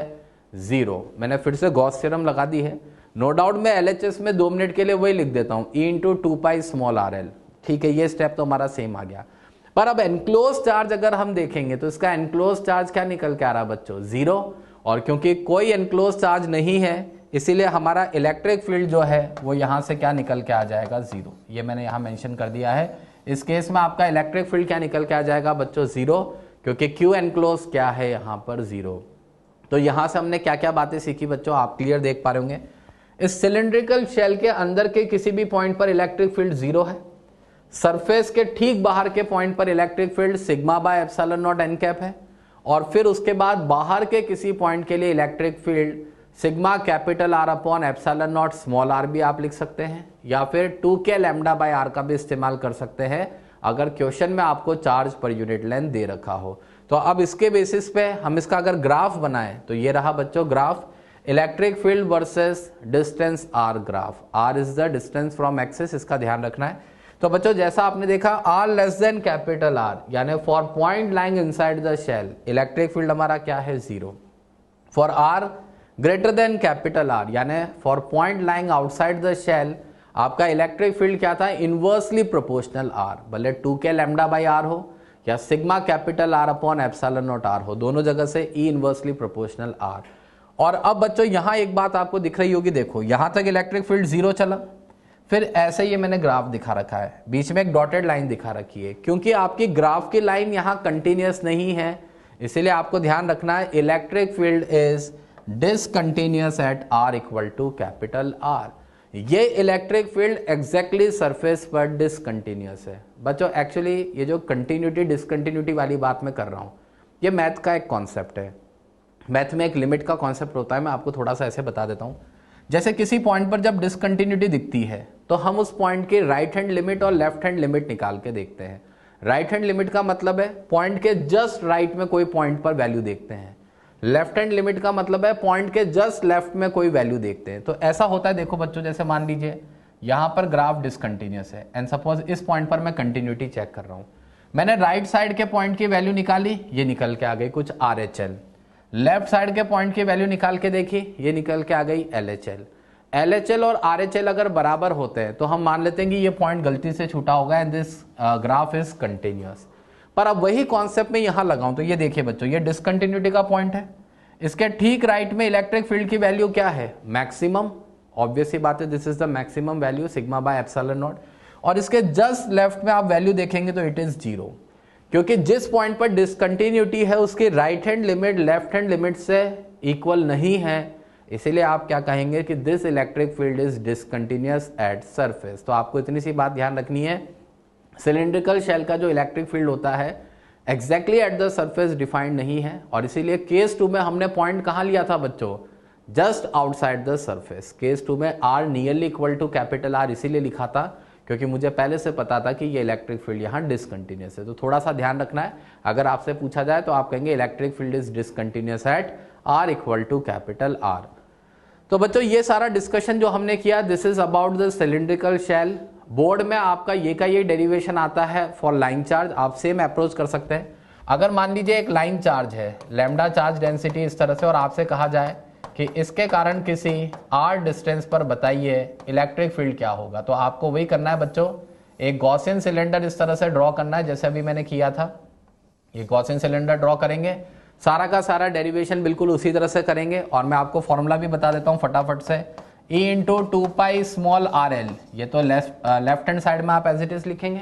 0। मैंने फिर से गॉस थ्योरम लगा दी है, नो डाउट मैं LHS में 2 मिनट के लिए वही लिख देता हूं, E × 2 पाई स्मॉल RL। ठीक है, ये स्टेप तो हमारा सेम आ गया। पर अब एनक्लोज चार्ज अगर हम देखेंगे तो इसका एनक्लोज चार्ज क्या निकल के आ रहा है बच्चों, 0। और क्योंकि कोई एनक्लोज चार्ज नहीं है इसीलिए हमारा इलेक्ट्रिक फील्ड जो है वो यहां से क्या निकल के आ जाएगा, 0। ये मैंने यहां मेंशन कर दिया है। इस केस में आपका इलेक्ट्रिक फील्ड क्या निकल के आ जाएगा बच्चों, 0, क्योंकि Q एनक्लोज क्या है यहां पर, 0। तो यहां से हमने क्या क्या बातें सीखी बच्चों, आप क्लियर देख पा रहे होंगे। इस सिलिंड्रिकल शेल के अंदर के किसी भी पॉइंट पर इलेक्ट्रिक फील्ड 0 है, सरफेस के ठीक बाहर के पॉइंट पर electric field sigma bye epsilon naught N cap है, और फिर उसके बाद बाहर के किसी पॉइंट के लिए electric field sigma capital R upon epsilon naught small R भी आप लिख सकते हैं, या फिर 2k लैम्डा बाय आर का भी इस्तेमाल कर सकते हैं अगर क्वेश्चन में आपको चार्ज पर यूनिट लेंथ दे रखा हो। तो अब इसके बेसिस पे हम इसका अगर ग्राफ बनाएं तो ये रहा बच्चों graph, electric field versus distance r graph. R is the distance from axis, इसका ध्यान रखना है। तो बच्चों जैसा आपने देखा r less than capital r, यानी for point lying inside the shell electric field हमारा क्या है, 0। For r greater than capital r, यानी for point lying outside the shell आपका इलेक्ट्रिक फील्ड क्या था, इनवर्सली प्रोपोर्शनल आर, भले 2k लैम्डा बाई आर हो या sigma capital R upon epsilon naught R हो, दोनों जगह से ई इनवर्सली प्रोपोर्शनल आर। और अब बच्चों यहां एक बात आपको दिख रही होगी, देखो यहां तक इलेक्ट्रिक फील्ड 0 चला, फिर ऐसे ये मैंने ग्राफ दिखा रखा है, बीच में एक डॉटेड लाइन दिखा रखी है, क्योंकि आपकी ग्राफ की लाइन यहां कंटिन्यूअस नहीं है इसीलिए आपको ध्यान रखना है electric field is discontinuous at R equal to capital R. ये इलेक्ट्रिक फील्ड एग्जैक्टली सरफेस पर डिसकंटिन्यूअस है। बच्चों एक्चुअली ये जो कंटिन्यूटी डिसकंटिन्यूटी वाली बात मैं कर रहा हूं ये मैथ का एक कॉन्सेप्ट है, मैथ में एक लिमिट का कॉन्सेप्ट होता है, मैं आपको थोड़ा सा ऐसे बता देता हूं। जैसे किसी पॉइंट पर जब डिसकंटिन्यूटी दिखती है तो हम उस पॉइंट की राइट हैंड लिमिट और लेफ्ट हैंड लिमिट निकाल के देखते हैं। राइट हैंड लिमिट का मतलब है पॉइंट के जस्ट राइट में कोई पॉइंट पर वैल्यू देखते हैं, लेफ्ट हैंड लिमिट का मतलब है पॉइंट के जस्ट लेफ्ट में कोई वैल्यू देखते हैं। तो ऐसा होता है, देखो बच्चों जैसे मान लीजिए यहां पर ग्राफ डिसकंटिन्यूअस है एंड सपोज इस पॉइंट पर मैं कंटिन्यूटी चेक कर रहा हूं, मैंने राइट साइड के पॉइंट की वैल्यू निकाली, ये निकल के आ गई कुछ RHL, लेफ्ट साइड के पॉइंट की वैल्यू निकाल के देखी, ये निकल के आ गई LHL। LHL और RHL अगर बराबर होते हैं तो हम मान लेते हैं कि ये पॉइंट गलती से छूटा होगा and this graph is continuous. पर अब वही कॉन्सेप्ट में यहां लगाऊं तो ये देखिए बच्चों ये डिसकंटिन्यूटी का पॉइंट है, इसके ठीक राइट में इलेक्ट्रिक फील्ड की वैल्यू क्या है, मैक्सिमम, ऑब्वियस सी बात है this is the maximum value sigma bye epsilon not. और इसके जस्ट लेफ्ट में आप वैल्यू देखेंगे तो इट इज 0, क्योंकि जिस पॉइंट पर डिसकंटिन्यूटी है उसकी right hand limit left hand limit से इक्वल नहीं है, इसीलिए आप क्या कहेंगे कि this electric field is discontinuous at surface. तो आपको इतनी सी बात ध्यान रखनी है, सिलिंड्रिकल शेल का जो इलेक्ट्रिक फील्ड होता है exactly at the surface defined नहीं है, और इसीलिए केस 2 में हमने पॉइंट कहां लिया था बच्चों, just outside the surface. Case 2 में R nearly equal to capital R इसीलिए लिखा था क्योंकि मुझे पहले से पता था कि ये इलेक्ट्रिक फील्ड यहाँ डिसकंटिन्यूअस है। तो थोड़ा सा ध्यान रखना है, अगर आपसे पूछा जाए तो आप कहेंगे electric field is discontinuous at R equal to capital R. तो बच्चों ये सारा डिस्कशन जो हमने किया this is about the cylindrical shell. Board में आपका ये का ये डेरिवेशन आता है फॉर लाइन चार्ज, आप सेम अप्रोच कर सकते हैं। अगर मान लीजिए एक लाइन चार्ज है, लैम्डा चार्ज डेंसिटी इस तरह से, और आपसे कहा जाए कि इसके कारण किसी r डिस्टेंस पर बताइए इलेक्ट्रिक फील्ड क्या होगा, तो आपको वही करना है बच्चों, एक गॉसियन सिलेंडर इस तरह से ड्रॉ करना है जैसे अभी मैंने किया था। ये गॉसियन सिलेंडर ड्रॉ करेंगे, सारा का सारा डेरिवेशन बिल्कुल उसी तरह से करेंगे, और मैं आपको फॉर्मूला भी बता देता हूं फटाफट से, E इंटू 2 स्मॉल RL, ये तो लेफ्ट हैंड साइड में आप एज इट इज लिखेंगे,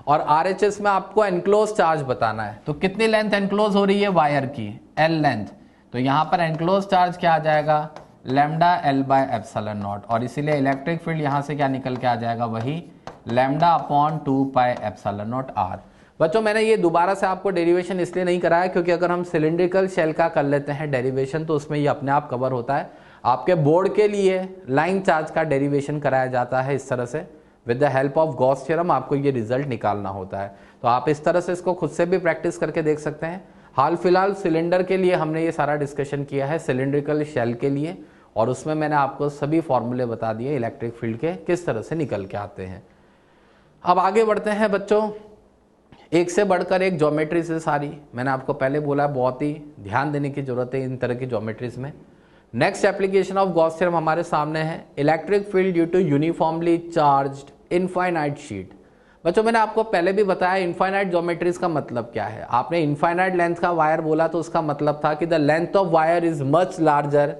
और RHS में आपको एनक्लोज चार्ज बताना है। तो कितनी लेंथ एनक्लोज हो रही है वायर की, L लेंथ, तो यहां पर एनक्लोज चार्ज क्या आ जाएगा, lambda L bye epsilon not, और इसीलिए इलेक्ट्रिक फील्ड यहां से क्या निकल के आ जाएगा, वही lambda upon 2 pi epsilon not R। बच्चों मैंने ये दोबारा से आपको डेरिवेशन इसलिए नहीं कराया क्योंकि अगर हम सिलिंड्रिकल शेल का कर लेते हैं डेरिवेशन तो उसमें ये अपने आप कवर होता है। आपके बोर्ड के लिए लाइन चार्ज का डेरिवेशन कराया जाता है इस तरह से, with the help of Gauss theorem आपको ये रिजल्ट निकालना होता है। तो आप इस तरह से इसको खुद से भी प्रैक्टिस करके देख सकते हैं। हाल फिलहाल सिलेंडर के लिए हमने ये सारा डिस्कशन किया है, सिलिंड्रिकल शेल के लिए, और उसमें मैंने आपको सभी फॉर्मूले बता दिए इलेक्ट्रिक फील्ड के किस तरह से निकल के आते हैं। अब आगे बढ़ते हैं बच्चों, एक से बढ़कर एक ज्योमेट्री से सारी, मैंने आपको पहले बोला बहुत ही ध्यान देने की जरूरत है इन तरह की ज्योमेट्रीज में। Next application of Gauss theorem हमारे सामने है, electric field due to uniformly charged infinite sheet. बच्चों मैंने आपको पहले भी बताया इनफाइनाइट ज्योमेट्रीज का मतलब क्या है। आपने इनफाइनाइट लेंथ का वायर बोला तो उसका मतलब था कि the length of wire is much larger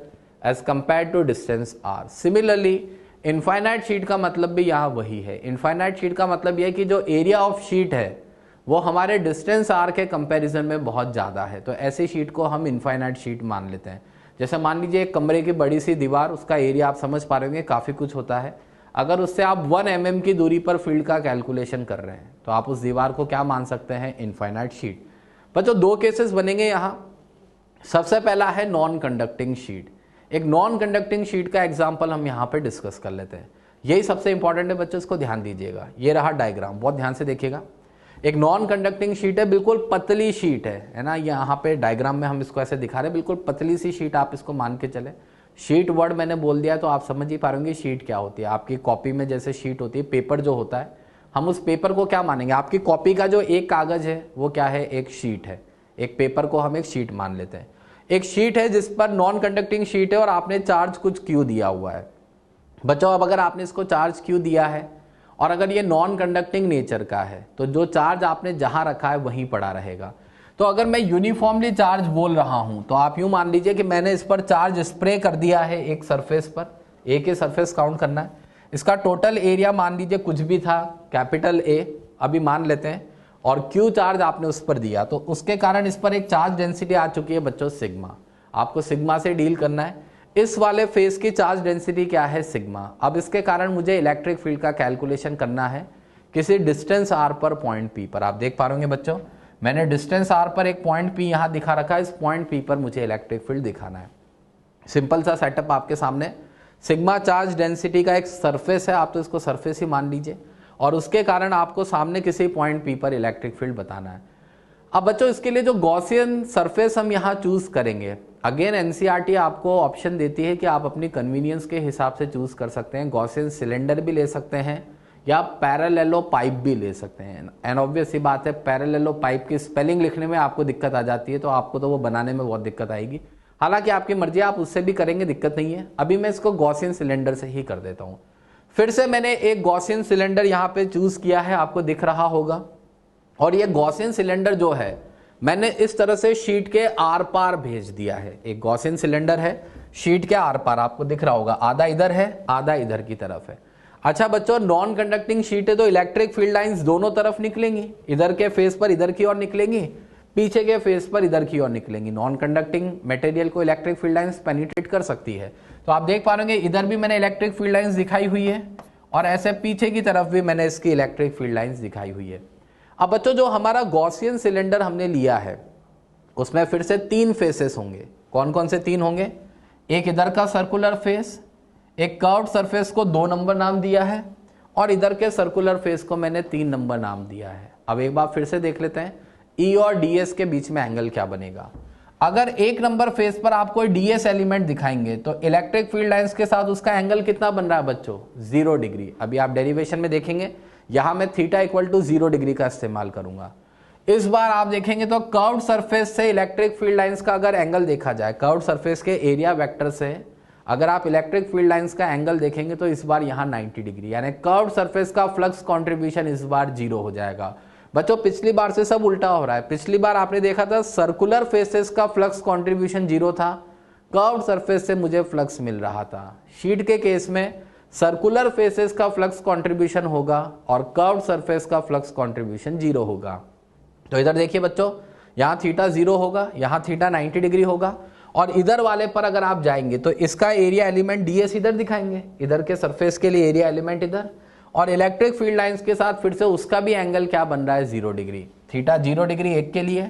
as compare to distance r। Similarly infinite sheet का मतलब भी यहाँ वही है। इनफाइनाइट शीट का मतलब यह है कि जो एरिया ऑफ शीट है वो हमारे डिस्टेंस r के कंपैरिजन में बहुत ज़्यादा है, तो ऐसी शीट को हम इनफाइनाइट शीट मान लेते हैं। जैसे मान लीजिए एक कमरे की बड़ी सी दीवार, उसका एरिया आप समझ पा रहे होंगे काफ़ी कुछ होता है। अगर उससे आप 1 mm की दूरी पर फील्ड का कैलकुलेशन कर रहे हैं तो आप उस दीवार को क्या मान सकते हैं, इनफाइनाइट शीट। बच्चों 2 केसेस बनेंगे यहाँ। सबसे पहला है नॉन कंडक्टिंग शीट। एक नॉन कंडक्टिंग शीट का एग्जाम्पल हम यहाँ पे डिस्कस कर लेते हैं, यही सबसे इंपॉर्टेंट है बच्चों, इसको ध्यान दीजिएगा। ये रहा डायग्राम, बहुत ध्यान से देखिएगा। एक नॉन कंडक्टिंग शीट है, बिल्कुल पतली शीट है ना, यहाँ पे डायग्राम में हम इसको ऐसे दिखा रहे हैं, बिल्कुल पतली सी शीट आप इसको मान के चले। शीट वर्ड मैंने बोल दिया तो आप समझ ही पा रहे होंगे शीट क्या होती है। आपकी कॉपी में जैसे शीट होती है, पेपर जो होता है, हम उस पेपर को क्या मानेंगे, आपकी कॉपी का जो एक कागज है वो क्या है, एक शीट है। एक पेपर को हम एक शीट मान लेते हैं। एक शीट है जिस पर नॉन कंडक्टिंग शीट है और आपने चार्ज कुछ क्यू दिया हुआ है। बच्चों अब अगर आपने इसको चार्ज क्यू दिया है और अगर ये नॉन कंडक्टिंग नेचर का है तो जो चार्ज आपने जहां रखा है वहीं पड़ा रहेगा। तो अगर मैं यूनिफॉर्मली चार्ज बोल रहा हूं तो आप यूं मान लीजिए कि मैंने इस पर चार्ज स्प्रे कर दिया है एक सरफेस पर, एक ही सरफेस काउंट करना है। इसका टोटल एरिया मान लीजिए कुछ भी था, कैपिटल A अभी मान लेते हैं, और क्यू चार्ज आपने उस पर दिया, तो उसके कारण इस पर एक चार्ज डेंसिटी आ चुकी है बच्चों सिग्मा। आपको सिग्मा से डील करना है। इस वाले फेस की चार्ज डेंसिटी क्या है, सिग्मा। अब इसके कारण मुझे इलेक्ट्रिक फील्ड का कैलकुलेशन करना है किसी डिस्टेंस r पर पॉइंट P पर। आप देख पा रहे बच्चों, मैंने डिस्टेंस r पर एक पॉइंट P यहां दिखा रखा है, इस पॉइंट P पर मुझे इलेक्ट्रिक फील्ड दिखाना है। सिंपल सा सेटअप आपके सामने, सिग्मा चार्ज डेंसिटी का एक सरफेस है, आप तो इसको सरफेस ही मान लीजिए, और उसके कारण आपको सामने किसी पॉइंट P पर इलेक्ट्रिक फील्ड बताना है। अब बच्चों इसके लिए जो गॉसियन सरफेस हम यहाँ चूज करेंगे, अगेन एनसीईआरटी आपको ऑप्शन देती है कि आप अपनी कन्वीनियंस के हिसाब से चूज कर सकते हैं। गॉसियन सिलेंडर भी ले सकते हैं या पैरेललो पाइप भी ले सकते हैं। एंड ऑब्वियस सी बात है, पैरेललो पाइप की स्पेलिंग लिखने में आपको दिक्कत आ जाती है, तो आपको तो वो बनाने में बहुत दिक्कत आएगी। हालांकि आपकी मर्जी, आप उससे भी करेंगे, दिक्कत नहीं है। अभी मैं इसको गॉसियन सिलेंडर से ही कर देता हूँ। फिर से मैंने एक गॉसियन सिलेंडर यहाँ पे चूज किया है, आपको दिख रहा होगा, और ये गॉसियन सिलेंडर जो है मैंने इस तरह से शीट के आर पार भेज दिया है। एक गॉसियन सिलेंडर है, शीट के आर पार आपको दिख रहा होगा, आधा इधर है आधा इधर की तरफ है। अच्छा बच्चों, नॉन कंडक्टिंग शीट है तो इलेक्ट्रिक फील्ड लाइंस दोनों तरफ निकलेंगी, इधर के फेस पर इधर की ओर निकलेंगी, पीछे के फेस पर इधर की ओर निकलेंगी। नॉन कंडक्टिंग मटेरियल को इलेक्ट्रिक फील्ड लाइंस पेनिट्रेट कर सकती है। तो आप देख पा रहे होंगे इधर भी मैंने इलेक्ट्रिक फील्ड लाइंस दिखाई हुई है और ऐसे पीछे की तरफ भी मैंने इसकी इलेक्ट्रिक फील्ड लाइंस दिखाई हुई है। अब बच्चों, जो हमारा गॉसियन सिलेंडर हमने लिया है उसमें फिर से 3 फेसेस होंगे। कौन कौन से 3 होंगे? एक इधर का सर्कुलर फेस, एक कर्व्ड सरफेस को 2 नंबर नाम दिया है और इधर के सर्कुलर फेस को मैंने 3 नंबर नाम दिया है। अब एक बार फिर से देख लेते हैं, ई और डीएस के बीच में एंगल क्या बनेगा। अगर 1 नंबर फेस पर आप कोई डीएस एलिमेंट दिखाएंगे तो इलेक्ट्रिक फील्ड लाइंस के साथ उसका एंगल कितना बन रहा है बच्चों? 0 डिग्री। अभी आप डेरिवेशन में देखेंगे, यहां मैं थीटा इक्वल टू 0 डिग्री का इस्तेमाल करूंगा। इस बार आप देखेंगे तो कर्व्ड सरफेस से इलेक्ट्रिक फील्ड लाइंस का अगर एंगल देखा जाए, कर्व्ड सरफेस के एरिया वेक्टर से अगर आप इलेक्ट्रिक फील्ड लाइंस का एंगल देखेंगे तो इस बार यहां 90 डिग्री, यानी कर्व्ड सरफेस का फ्लक्स कंट्रीब्यूशन इस बार 0 हो जाएगा। बच्चों, पिछली बार से सब उल्टा हो रहा है। पिछली बार आपने देखा था सर्कुलर फेसेस का फ्लक्स कंट्रीब्यूशन 0 था, कर्व्ड सरफेस से मुझे फ्लक्स मिल रहा था। शीट के केस में सर्कुलर फेसेस का फ्लक्स कंट्रीब्यूशन होगा और कर्व्ड सरफेस का फ्लक्स कंट्रीब्यूशन 0 होगा। तो इधर देखिए बच्चों, यहां थीटा 0 होगा, यहां थीटा 90 डिग्री होगा और इधर वाले पर अगर आप जाएंगे तो इसका एरिया एलिमेंट डीएस इधर दिखाएंगे, इधर के सरफेस के लिए एरिया एलिमेंट इधर, और इलेक्ट्रिक फील्ड लाइंस के साथ फिर से उसका भी एंगल क्या बन रहा है? 0 डिग्री। थीटा 0 डिग्री 1 के लिए,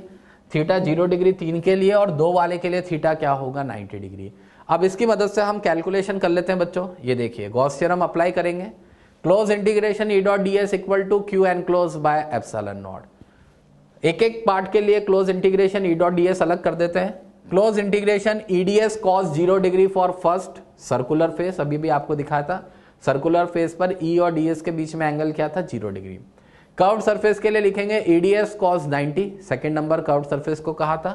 थीटा 0 डिग्री 3 के लिए और 2 वाले के लिए थीटा क्या होगा? 90 डिग्री। अब इसकी मदद से हम कैलकुलेशन कर लेते हैं बच्चों। ये देखिए, गॉस थ्योरम अप्लाई करेंगे। Close integration E dot D S equal to Q enclose by epsilon naught. एक एक पार्ट के लिए close integration E dot D S अलग कर देते हैं। Close integration E D S cos 0 degree for first circular face, अभी भी आपको दिखाया था सर्कुलर फेस पर ई और डी एस के बीच में एंगल क्या था? 0 डिग्री। कर्व्ड सरफेस के लिए लिखेंगे ई D S cos 90, second number curved surface को कहा था,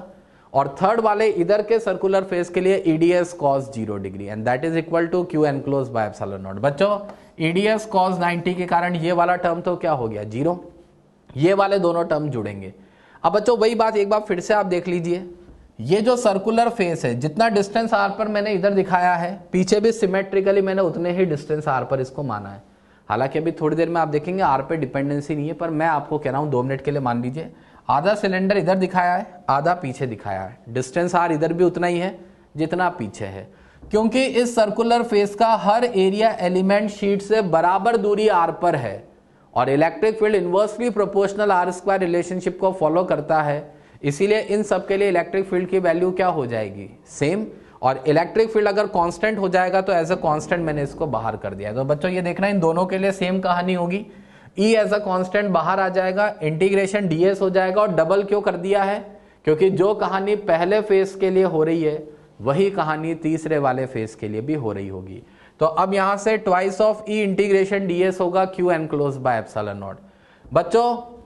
और थर्ड वाले इधर के सर्कुलर फेस के लिए E D S cos 0 degree and that is equal to Q enclose by epsilon naught. बच्चों, ई डी एस कॉस 90 के कारण ये वाला टर्म तो क्या हो गया? 0। ये वाले दोनों टर्म जुड़ेंगे। अब बच्चों वही बात एक बार फिर से आप देख लीजिए, ये जो सर्कुलर फेस है, जितना डिस्टेंस आर पर मैंने इधर दिखाया है, पीछे भी सिमेट्रिकली मैंने उतने ही डिस्टेंस आर पर इसको माना है। हालांकि अभी थोड़ी देर में आप देखेंगे आर पे डिपेंडेंसी नहीं है, पर मैं आपको कह रहा हूं 2 मिनट के लिए मान लीजिए आधा सिलेंडर इधर दिखाया है, आधा पीछे दिखाया है। डिस्टेंस आर इधर भी उतना ही है जितना पीछे है, क्योंकि इस सर्कुलर फेस का हर एरिया एलिमेंट शीट से बराबर दूरी आर पर है और electric field inversely proportional R square relationship को फॉलो करता है। इसीलिए इन सब के लिए इलेक्ट्रिक फील्ड की वैल्यू क्या हो जाएगी? सेम। और इलेक्ट्रिक फील्ड अगर कांस्टेंट हो जाएगा तो एज अ कांस्टेंट मैंने इसको बाहर कर दिया। तो बच्चों ये देखना, इन दोनों के लिए सेम कहानी होगी। ई एज अ कांस्टेंट बाहर आ जाएगा, इंटीग्रेशन डीएस हो जाएगा। और डबल क्यों कर दिया है? क्योंकि जो कहानी पहले फेस के लिए हो रही है वही कहानी तीसरे वाले फेस के लिए भी हो रही होगी। तो अब यहां से twice of E integration ds होगा q enclose by epsilon naught. बच्चों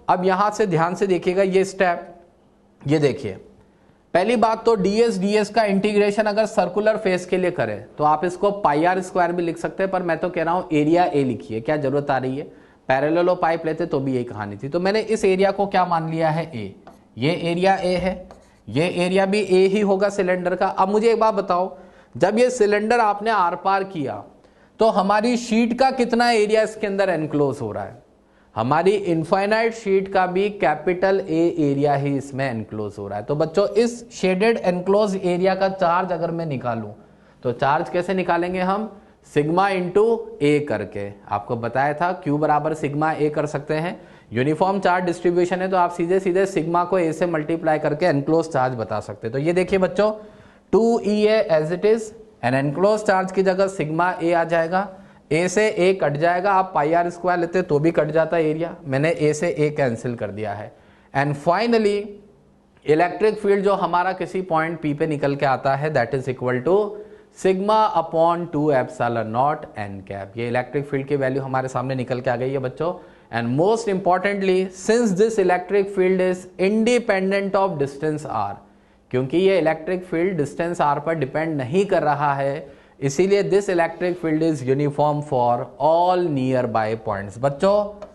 अब यहां से ध्यान से देखिएगा ये स्टेप, ये देखिए, पहली बात तो डीएस का इंटीग्रेशन अगर सर्कुलर फेस के लिए करें तो आप इसको पाई आर स्क्वायर भी लिख सकते हैं, पर मैं तो कह रहा हूं एरिया ए लिखिए, क्या जरूरत आ रही है? पैरेलल पाइप लेते तो भी यही कहानी थी। तो मैंने इस एरिया को क्या मान लिया है? ए। ये एरिया ए है, ये एरिया भी ए ही होगा सिलेंडर का। अब मुझे एक बात बताओ, जब ये सिलेंडर आपने आर पार किया तो हमारी शीट का कितना एरिया इसके अंदर एनक्लोज हो रहा है? हमारी इनफाइनाइट शीट का भी कैपिटल ए एरिया ही इसमें एनक्लोज हो रहा है। तो बच्चों इस शेडेड एनक्लोज एरिया का चार्ज अगर मैं निकालूं तो चार्ज कैसे निकालेंगे हम? सिग्मा इंटू ए करके। आपको बताया था क्यू बराबर सिग्मा ए कर सकते हैं। यूनिफॉर्म चार्ज डिस्ट्रीब्यूशन है तो आप सीधे सीधे सिग्मा को ए से मल्टीप्लाई करके एनक्लोज चार्ज बता सकते हैं। तो ये देखिए बच्चों, 2EA as it is, and enclose charge की जगह सिग्मा ए आ जाएगा। ए से ए कट जाएगा, आप पाई आर स्क्वायर लेते तो भी कट जाता एरिया, मैंने ए से ए कैंसिल कर दिया है। एंड फाइनली इलेक्ट्रिक फील्ड जो हमारा किसी पॉइंट पी पे निकल के आता है that is equal to sigma upon 2 epsilon naught N cap. ये इलेक्ट्रिक फील्ड की वैल्यू हमारे सामने निकल के आ गई है बच्चों। And most importantly, since this electric field is independent of distance R, क्योंकि ये इलेक्ट्रिक फील्ड डिस्टेंस आर पर डिपेंड नहीं कर रहा है, इसीलिए this electric field is uniform for all nearby points. बच्चों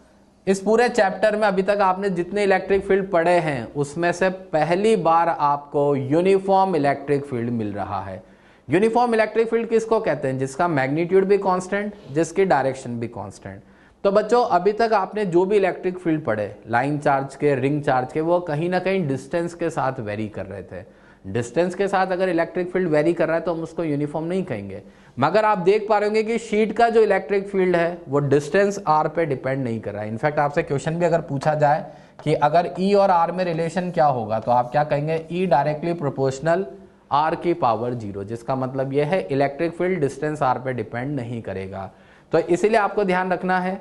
इस पूरे चैप्टर में अभी तक आपने जितने इलेक्ट्रिक फील्ड पढ़े हैं उसमें से पहली बार आपको यूनिफॉर्म इलेक्ट्रिक फील्ड मिल रहा है, यूनिफॉर्म इलेक्ट्रिक फील्ड किसको कहते हैं? जिसका मैग्नीट्यूड भी कांस्टेंट, जिसकी डायरेक्शन भी कांस्टेंट। तो बच्चों अभी तक आपने जो भी इलेक्ट्रिक फील्ड पढ़े, लाइन चार्ज के, रिंग चार्ज के, वो कहीं ना कहीं डिस्टेंस के साथ वेरी कर रहे थे। डिस्टेंस के साथ अगर इलेक्ट्रिक फील्ड वेरी कर रहा है तो हम उसको यूनिफॉर्म नहीं कहेंगे। मगर आप देख पा रहे होंगे कि शीट का जो इलेक्ट्रिक फील्ड है वो डिस्टेंस आर पे डिपेंड नहीं कर रहा है। इनफैक्ट आपसे क्वेश्चन भी अगर पूछा जाए कि अगर ई और आर में रिलेशन क्या होगा, तो आप क्या कहेंगे? ई डायरेक्टली प्रोपोर्शनल आर की पावर 0, जिसका मतलब यह है इलेक्ट्रिक फील्ड डिस्टेंस आर पे डिपेंड नहीं करेगा। तो इसीलिए आपको ध्यान रखना है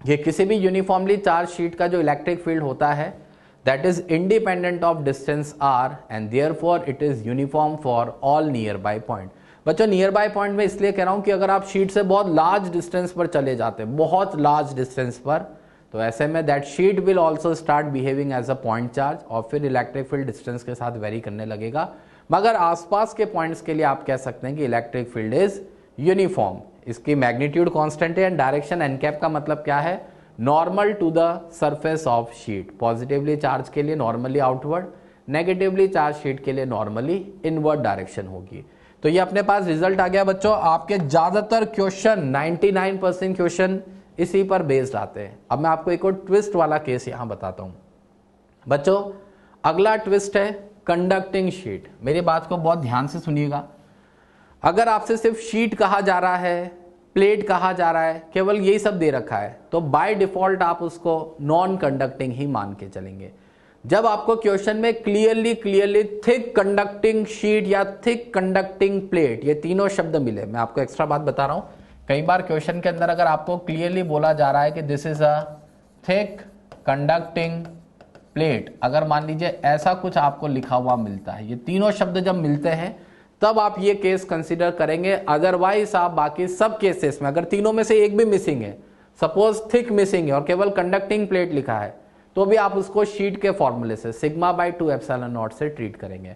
कि किसी भी यूनिफॉर्मली चार्ज शीट का जो इलेक्ट्रिक फील्ड होता है that is independent of distance r and therefore it is uniform for all nearby point। बच्चों नियर बाय पॉइंट में इसलिए कह रहा हूं कि अगर आप शीट से बहुत लार्ज डिस्टेंस पर चले जाते हैं, बहुत लार्ज डिस्टेंस पर, तो ऐसे में that sheet will also start behaving as a point charge और फिर इलेक्ट्रिक फील्ड डिस्टेंस के साथ वेरी करने लगेगा। मगर आसपास के पॉइंट्स के लिए आप कह सकते हैं कि इलेक्ट्रिक फील्ड इज यूनिफॉर्म। इसकी मैग्नीट्यूड कांस्टेंट है एंड डायरेक्शन एन कैप का मतलब क्या है? Normal to the surface of sheet. Positively charge के लिए normally outward, negatively charge sheet के लिए नॉर्मली इनवर्ड डायरेक्शन होगी। तो ये अपने पास रिजल्ट आ गया बच्चों। आपके ज्यादातर क्वेश्चन 99% क्वेश्चन इसी पर बेस्ड आते हैं। अब मैं आपको एक और ट्विस्ट वाला केस यहां बताता हूं बच्चों। अगला ट्विस्ट है कंडक्टिंग शीट। मेरी बात को बहुत ध्यान से सुनिएगा। अगर आपसे सिर्फ शीट कहा जा रहा है, प्लेट कहा जा रहा है, केवल यही सब दे रखा है, तो बाय डिफॉल्ट आप उसको नॉन कंडक्टिंग ही मान के चलेंगे। जब आपको क्वेश्चन में क्लियरली थिक कंडक्टिंग शीट या थिक कंडक्टिंग प्लेट, ये तीनों शब्द मिले, मैं आपको एक्स्ट्रा बात बता रहा हूं। कई बार क्वेश्चन के अंदर अगर आपको क्लियरली बोला जा रहा है कि this is a thick conducting plate, अगर मान लीजिए ऐसा कुछ आपको लिखा हुआ मिलता है, ये तीनों शब्द जब मिलते हैं तब आप ये केस कंसीडर करेंगे। अदरवाइज आप बाकी सब केसेस में, अगर तीनों में से एक भी मिसिंग है, सपोज थिक मिसिंग है और केवल कंडक्टिंग प्लेट लिखा है, तो भी आप उसको शीट के फॉर्मूले से सिग्मा बाई 2 एप्सिलॉन नॉट से ट्रीट करेंगे।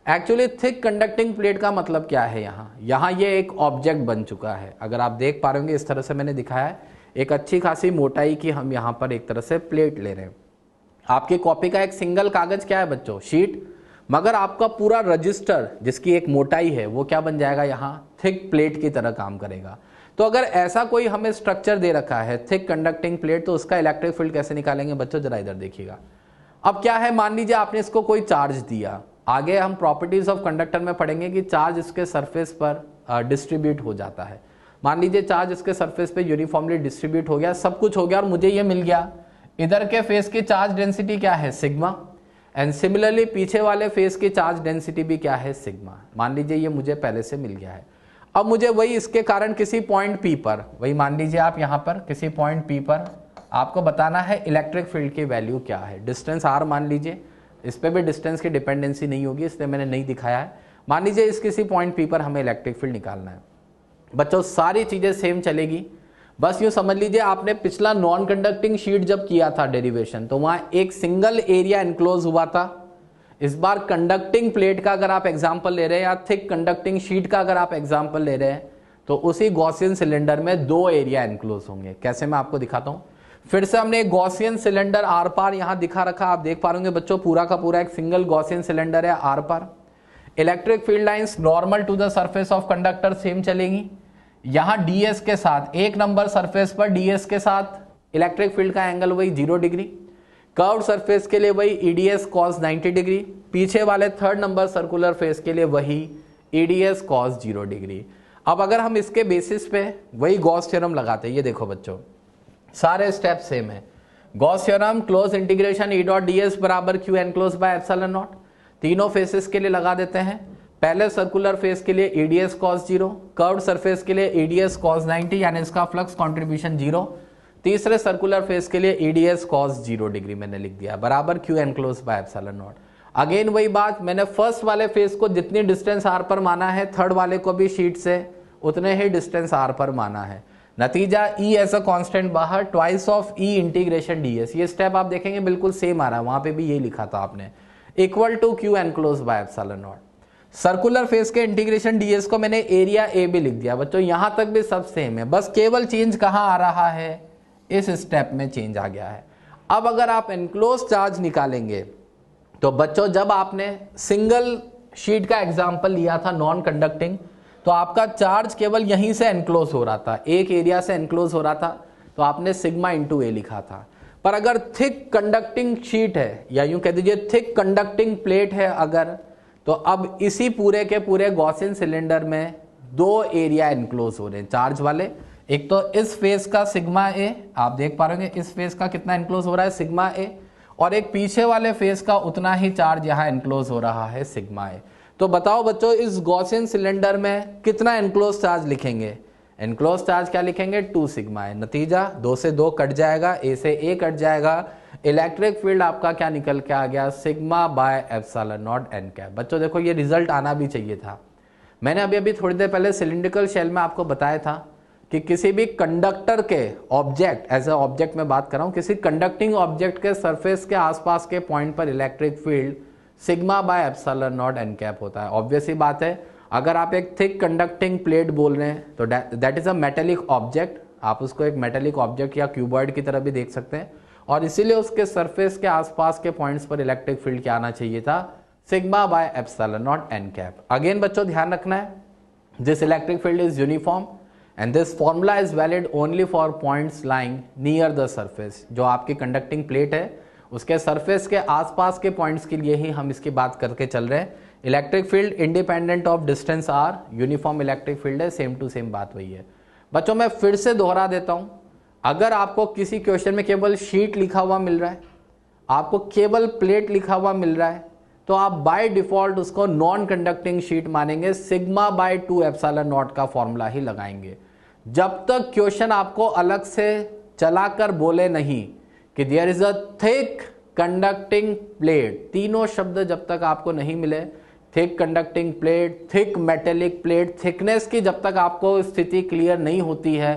एक्चुअली थिक कंडक्टिंग प्लेट का मतलब क्या है? यहाँ ये एक ऑब्जेक्ट बन चुका है। अगर आप देख पा रहे होंगे, इस तरह से मैंने दिखाया है, एक अच्छी खासी मोटाई की हम यहाँ पर एक तरह से प्लेट ले रहे हैं। आपकी कॉपी का एक सिंगल कागज क्या है बच्चों? शीट। मगर आपका पूरा रजिस्टर जिसकी एक मोटाई है वो क्या बन जाएगा? यहाँ थिक प्लेट की तरह काम करेगा। तो अगर ऐसा कोई हमें स्ट्रक्चर दे रखा है थिक कंडक्टिंग प्लेट, तो उसका इलेक्ट्रिक फील्ड कैसे निकालेंगे बच्चों? जरा इधर देखिएगा। अब क्या है, मान लीजिए आपने इसको कोई चार्ज दिया। आगे हम प्रॉपर्टीज ऑफ कंडक्टर में पढ़ेंगे कि चार्ज इसके सरफेस पर डिस्ट्रीब्यूट हो जाता है। मान लीजिए चार्ज इसके सरफेस पे यूनिफॉर्मली डिस्ट्रीब्यूट हो गया, सब कुछ हो गया और मुझे ये मिल गया। इधर के फेस की चार्ज डेंसिटी क्या है? सिग्मा। एंड सिमिलरली पीछे वाले फेस की चार्ज डेंसिटी भी क्या है? सिग्मा। मान लीजिए ये मुझे पहले से मिल गया है। अब मुझे वही इसके कारण किसी पॉइंट पी पर, वही मान लीजिए आप यहाँ पर किसी पॉइंट पी पर आपको बताना है इलेक्ट्रिक फील्ड की वैल्यू क्या है। डिस्टेंस आर मान लीजिए, इस पर भी डिस्टेंस की डिपेंडेंसी नहीं होगी इसलिए मैंने नहीं दिखाया है। मान लीजिए इस किसी पॉइंट पी पर हमें इलेक्ट्रिक फील्ड निकालना है। बच्चों सारी चीजें सेम चलेगी, बस यूं समझ लीजिए आपने पिछला नॉन कंडक्टिंग शीट जब किया था डेरिवेशन, तो वहां एक सिंगल एरिया एनक्लोज हुआ था। इस बार कंडक्टिंग प्लेट का अगर आप एग्जांपल ले रहे हैं या थिक कंडक्टिंग शीट का अगर आप एग्जांपल ले रहे हैं, तो उसी गॉसियन सिलेंडर में 2 एरिया एनक्लोज होंगे। कैसे, मैं आपको दिखाता हूं। फिर से हमने एक गॉसियन सिलेंडर आर पार यहां दिखा रखा, आप देख पा रहे होंगे बच्चों पूरा का पूरा एक सिंगल गॉसियन सिलेंडर है आर पार। Electric field lines normal to the surface of conductor same चलेंगी। यहां ds के साथ, एक नंबर सरफेस पर ds के साथ इलेक्ट्रिक फील्ड का एंगल वही 0 डिग्री। कर्व्ड सरफेस के लिए वही EDS cos 90 डिग्री। पीछे वाले थर्ड नंबर सर्कुलर फेस के लिए वही EDS cos 0 डिग्री। अब अगर हम इसके बेसिस पे वही गॉस थ्योरम लगाते हैं, ये देखो बच्चों सारे स्टेप सेम है। Gauss theorem close integration E dot ds बराबर Q enclose by epsilon not, तीनों फेसेस के लिए लगा देते हैं। पहले सर्कुलर फेस के लिए EDS cos 0, कर्व्ड सरफेस के लिए EDS cos 90 यानी इसका फ्लक्स कंट्रीब्यूशन 0, तीसरे सर्कुलर फेस के लिए EDS cos 0 डिग्री मैंने लिख दिया बराबर Q enclose by epsilon not. Again वही बात, मैंने फर्स्ट वाले फेस को जितनी डिस्टेंस r पर माना है, थर्ड वाले को भी शीट से उतने ही डिस्टेंस r पर माना है। नतीजा E एज अ कांस्टेंट बाहर, twice of E integration ds। ये स्टेप आप देखेंगे बिल्कुल सेम आ रहा है, वहां पे भी यही लिखा था आपने, equal to Q enclose by epsilon naught. Circular face के इंटीग्रेशन ds को मैंने एरिया a भी लिख दिया। बच्चों यहां तक भी सब सेम है, बस केवल चेंज कहां आ रहा है? इस स्टेप में चेंज आ गया है। अब अगर आप एनक्लोज चार्ज निकालेंगे तो बच्चों जब आपने सिंगल शीट का एग्जाम्पल लिया था नॉन कंडक्टिंग, तो आपका चार्ज केवल यहीं से एनक्लोज हो रहा था, एक एरिया से एनक्लोज हो रहा था, तो आपने सिग्मा इंटू ए लिखा था। पर अगर थिक कंडक्टिंग शीट है, या यूं कह दीजिए थिक कंडक्टिंग प्लेट है अगर, तो अब इसी पूरे के पूरे गॉसियन सिलेंडर में दो एरिया एनक्लोज हो रहे हैं चार्ज वाले। एक तो इस फेस का सिग्मा ए, आप देख पा रहे होंगे इस फेस का कितना एनक्लोज हो रहा है, सिग्मा ए, और एक पीछे वाले फेस का उतना ही चार्ज यहां एनक्लोज हो रहा है, सिग्मा ए। तो बताओ बच्चों इस गॉसियन सिलेंडर में कितना एनक्लोज चार्ज लिखेंगे? एनक्लोज चार्ज क्या लिखेंगे? 2 सिग्मा ए। नतीजा 2 से 2 कट जाएगा, ए से ए कट जाएगा, इलेक्ट्रिक फील्ड आपका क्या निकल के आ गया? Sigma bye epsilon naught N cap. बच्चों देखो ये रिजल्ट आना भी चाहिए था। मैंने अभी थोड़ी देर पहले सिलिंड्रिकल शेल में आपको बताया था कि किसी भी कंडक्टर के ऑब्जेक्ट, एज ए ऑब्जेक्ट में बात कर रहा हूं, किसी कंडक्टिंग ऑब्जेक्ट के सरफेस के आसपास के पॉइंट पर electric field sigma bye epsilon naught N cap होता है। ऑब्वियस ही बात है, अगर आप एक थिक कंडक्टिंग प्लेट बोल रहे हैं तो that is a metallic object, आप उसको एक मेटेलिक ऑब्जेक्ट या क्यूबॉइड की तरह भी देख सकते हैं, और इसीलिए उसके सरफेस के आसपास के पॉइंट्स पर इलेक्ट्रिक फील्ड क्या आना चाहिए था? Sigma bye epsilon naught N cap. Again बच्चों ध्यान रखना है, this electric field is uniform and this formula is valid only for points lying near the surface. जो आपकी कंडक्टिंग प्लेट है उसके सरफेस के आसपास के पॉइंट्स के लिए ही हम इसकी बात करके चल रहे हैं। Electric field independent of distance R uniform electric field है, सेम टू सेम बात वही है। बच्चों मैं फिर से दोहरा देता हूं, अगर आपको किसी क्वेश्चन में केवल शीट लिखा हुआ मिल रहा है, आपको केवल प्लेट लिखा हुआ मिल रहा है, तो आप बाय डिफॉल्ट उसको नॉन कंडक्टिंग शीट मानेंगे, सिग्मा बाय 2 एप्सिलॉन नॉट का फॉर्मूला ही लगाएंगे। जब तक क्वेश्चन आपको अलग से चलाकर बोले नहीं कि there is a thick conducting plate, तीनों शब्द जब तक आपको नहीं मिले, thick conducting plate, thick metallic plate, thickness की जब तक आपको स्थिति क्लियर नहीं होती है,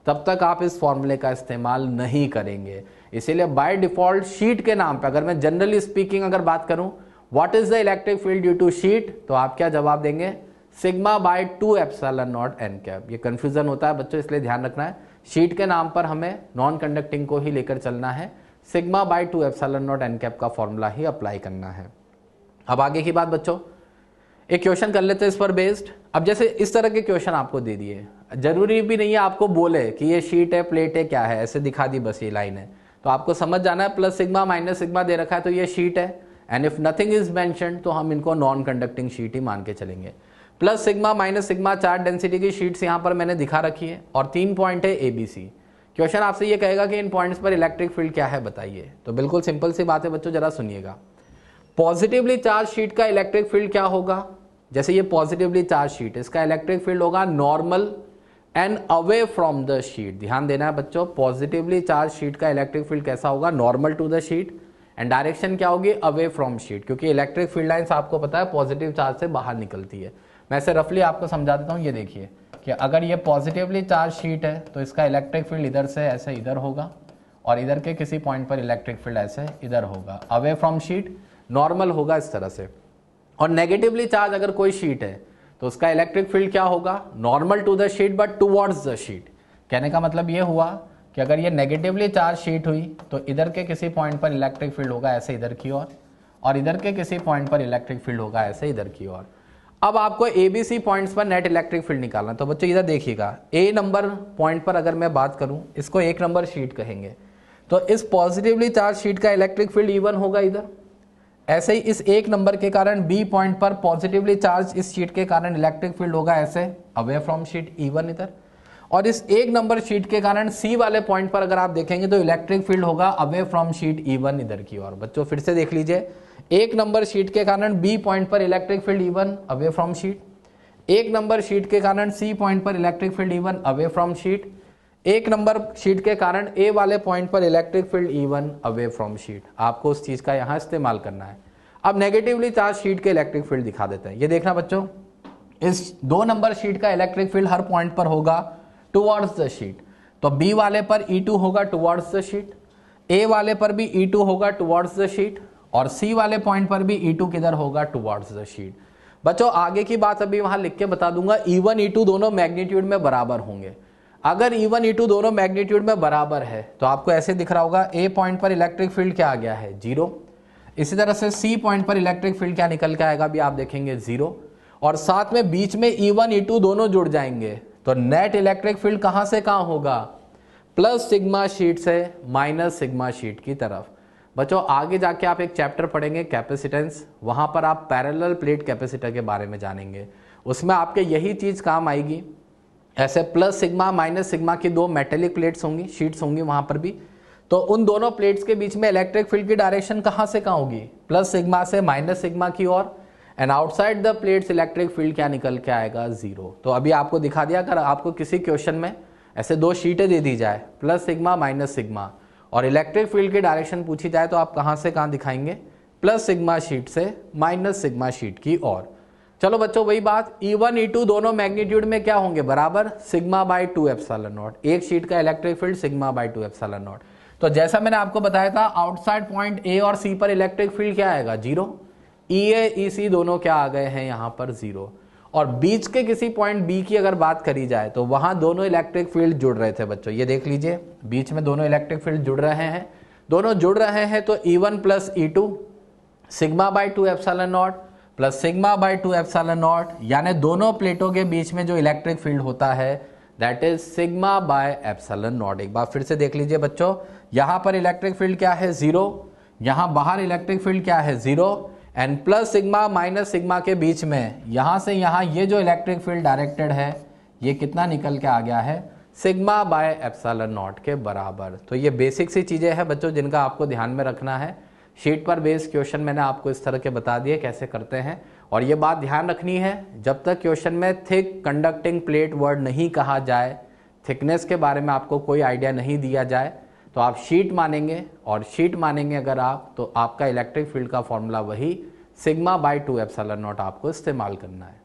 तब तक आप इस फॉर्मूले का इस्तेमाल नहीं करेंगे। इसीलिए बाय डिफॉल्ट शीट के नाम पे, अगर मैं जनरली स्पीकिंग अगर बात करूं what is the electric field due to sheet, तो आप क्या जवाब देंगे? Sigma by 2 epsilon naught N cap. ये कंफ्यूजन होता है बच्चों, इसलिए ध्यान रखना है, शीट के नाम पर हमें नॉन कंडक्टिंग को ही लेकर चलना है, sigma by 2 epsilon naught N cap का फॉर्मूला ही अप्लाई करना है। अब आगे की बात बच्चों, एक क्वेश्चन कर लेते हैं इस पर बेस्ड। अब जैसे इस तरह के क्वेश्चन आपको दे दिए, जरूरी भी नहीं है आपको बोले कि ये शीट है, प्लेट है, क्या है, ऐसे दिखा दी बस ये लाइन है, तो आपको समझ जाना है प्लस सिग्मा माइनस सिग्मा दे रखा है तो ये शीट है, and if nothing is mentioned तो हम इनको नॉन कंडक्टिंग शीट ही मान के चलेंगे। Plus sigma minus sigma charge density की शीट्स यहाँ पर मैंने दिखा रखी है, और 3 पॉइंट है ABC। क्वेश्चन आपसे ये कहेगा कि इन पॉइंट्स पर इलेक्ट्रिक फील्ड क्या है बताइए, तो बिल्कुल सिंपल सी बात है बच्चों, जरा सुनिएगा। पॉजिटिवली चार्ज शीट का इलेक्ट्रिक फील्ड क्या होगा? जैसे ये पॉजिटिवली चार्ज शीट, इसका इलेक्ट्रिक फील्ड होगा normal and away from the sheet. ध्यान देना है बच्चों, पॉजिटिवली चार्ज शीट का इलेक्ट्रिक फील्ड कैसा होगा? Normal to the sheet, and direction क्या होगी? अवे फ्रॉम शीट, क्योंकि इलेक्ट्रिक फील्ड लाइंस आपको पता है पॉजिटिव चार्ज से बाहर निकलती है। मैं ऐसे रफली आपको समझा देता हूँ, ये देखिए कि अगर ये पॉजिटिवली चार्ज शीट है तो इसका इलेक्ट्रिक फील्ड इधर से ऐसे इधर होगा, और इधर के किसी पॉइंट पर इलेक्ट्रिक फील्ड ऐसे इधर होगा, अवे फ्रॉम शीट, नॉर्मल होगा इस तरह से। और नेगेटिवली चार्ज अगर कोई शीट है तो उसका इलेक्ट्रिक फील्ड क्या होगा? Normal to the sheet but towards the sheet. कहने का मतलब ये हुआ कि अगर ये नेगेटिवली चार्ज शीट हुई तो इधर के किसी पॉइंट पर इलेक्ट्रिक फील्ड होगा ऐसे इधर की ओर, और इधर के किसी पॉइंट पर इलेक्ट्रिक फील्ड होगा ऐसे इधर की ओर। अब आपको ABC पॉइंट्स पर नेट इलेक्ट्रिक फील्ड निकालना, तो बच्चों इधर देखिएगा, A नंबर पॉइंट पर अगर मैं बात करूं, इसको 1 नंबर शीट कहेंगे, तो इस पॉजिटिवली चार्ज शीट का इलेक्ट्रिक फील्ड E1 होगा इधर। ऐसे ही इस 1 नंबर के कारण B पॉइंट पर पॉजिटिवली चार्ज इस शीट के कारण इलेक्ट्रिक फील्ड होगा ऐसे अवे फ्रॉम शीट E1 इधर, और इस 1 नंबर शीट के कारण C वाले पॉइंट पर अगर आप देखेंगे तो इलेक्ट्रिक फील्ड होगा अवे फ्रॉम शीट E1 इधर की ओर। बच्चों फिर से देख लीजिए, 1 नंबर शीट के कारण B पॉइंट पर electric field E1 away from sheet, 1 number sheet के कारण C पॉइंट पर electric field E1 away from sheet, 1 number sheet के कारण A वाले पॉइंट पर electric field E1 away from sheet. आपको उस चीज का यहाँ इस्तेमाल करना है। अब नेगेटिवली चार्ज शीट के इलेक्ट्रिक फील्ड दिखा देते हैं, ये देखना बच्चों, इस 2 नंबर शीट का इलेक्ट्रिक फील्ड हर पॉइंट पर होगा टुवर्ड्स द शीट, तो B वाले पर E2 होगा टुवर्ड्स द शीट, A वाले पर भी E2 होगा टुवर्ड्स द शीट, और C वाले पॉइंट पर भी E2 किधर होगा? Towards the sheet. बच्चों आगे की बात अभी वहां लिख के बता दूंगा, E1 E2 दोनों मैग्नीट्यूड में बराबर होंगे। अगर E1 E2 दोनों मैग्नीट्यूड में बराबर है तो आपको ऐसे दिख रहा होगा, A पॉइंट पर इलेक्ट्रिक फील्ड क्या आ गया है? 0, इसी तरह से सी पॉइंट पर इलेक्ट्रिक फील्ड क्या निकल के आएगा, भी आप देखेंगे 0, और साथ में बीच में E1 E2 दोनों जुड़ जाएंगे, तो नेट इलेक्ट्रिक फील्ड कहां से कहां होगा, प्लस सिग्मा शीट से माइनस सिग्मा शीट की तरफ। बच्चों आगे जाके आप एक चैप्टर पढ़ेंगे कैपेसिटेंस, वहां पर आप पैरेलल प्लेट कैपेसिटर के बारे में जानेंगे, उसमें आपके यही चीज काम आएगी। ऐसे प्लस सिग्मा माइनस सिग्मा की दो मेटेलिक प्लेट्स होंगी, शीट्स होंगी वहां पर भी, तो उन दोनों प्लेट्स के बीच में इलेक्ट्रिक फील्ड की डायरेक्शन कहां से कहां होगी, प्लस सिग्मा से माइनस सिग्मा की ओर, and outside the plates electric field क्या निकल के आएगा, 0। तो अभी आपको दिखा दिया, अगर आपको किसी क्वेश्चन में ऐसे दो शीटें दे दी जाए, प्लस सिग्मा माइनस सिग्मा, और इलेक्ट्रिक फील्ड की डायरेक्शन पूछी जाए, तो आप कहां से कहां दिखाएंगे, प्लस सिग्मा शीट से माइनस सिग्मा शीट की ओर। चलो बच्चों वही बात, E1 E2 दोनों मैग्नीट्यूड में क्या होंगे, बराबर सिग्मा बाई 2 एप्सिलॉन नॉट, एक शीट का electric field sigma by 2 epsilon not. तो जैसा मैंने आपको बताया था, आउटसाइड पॉइंट ए और सी पर इलेक्ट्रिक फील्ड क्या आएगा, 0, EA EC दोनों क्या आ गए हैं यहां पर 0, और बीच के किसी पॉइंट बी की अगर बात करी जाए तो वहां दोनों इलेक्ट्रिक फील्ड जुड़ रहे थे बच्चों, ये देख लीजिए बीच में दोनों इलेक्ट्रिक फील्ड जुड़ रहे हैं, दोनों जुड़ रहे हैं, तो E1 plus E2 sigma by 2 epsilon not plus sigma by 2 epsilon not, यानी दोनों प्लेटों के बीच में जो इलेक्ट्रिक फील्ड होता है that is sigma bye epsilon naught. एक बार फिर से देख लीजिए बच्चों, यहां पर इलेक्ट्रिक फील्ड क्या है, 0, यहां बाहर इलेक्ट्रिक फील्ड क्या है, 0, and plus sigma minus sigma के बीच में यहां से यहां ये जो इलेक्ट्रिक फील्ड डायरेक्टेड है ये कितना निकल के आ गया है, सिग्मा बाय एप्सिलॉन नॉट के बराबर। तो ये बेसिक सी चीजें हैं बच्चों जिनका आपको ध्यान में रखना है। शीट पर बेस्ड क्वेश्चन मैंने आपको इस तरह के बता दिए कैसे करते हैं, और ये बात ध्यान रखनी है, जब तक क्वेश्चन में थिक कंडक्टिंग प्लेट वर्ड नहीं कहा जाए, थिकनेस के बारे में आपको कोई आइडिया नहीं दिया जाए, तो आप शीट मानेंगे, और शीट मानेंगे अगर आप, तो आपका इलेक्ट्रिक फील्ड का फॉर्मूला वही सिग्मा बाई 2 एप्सिलॉन नॉट आपको इस्तेमाल करना है।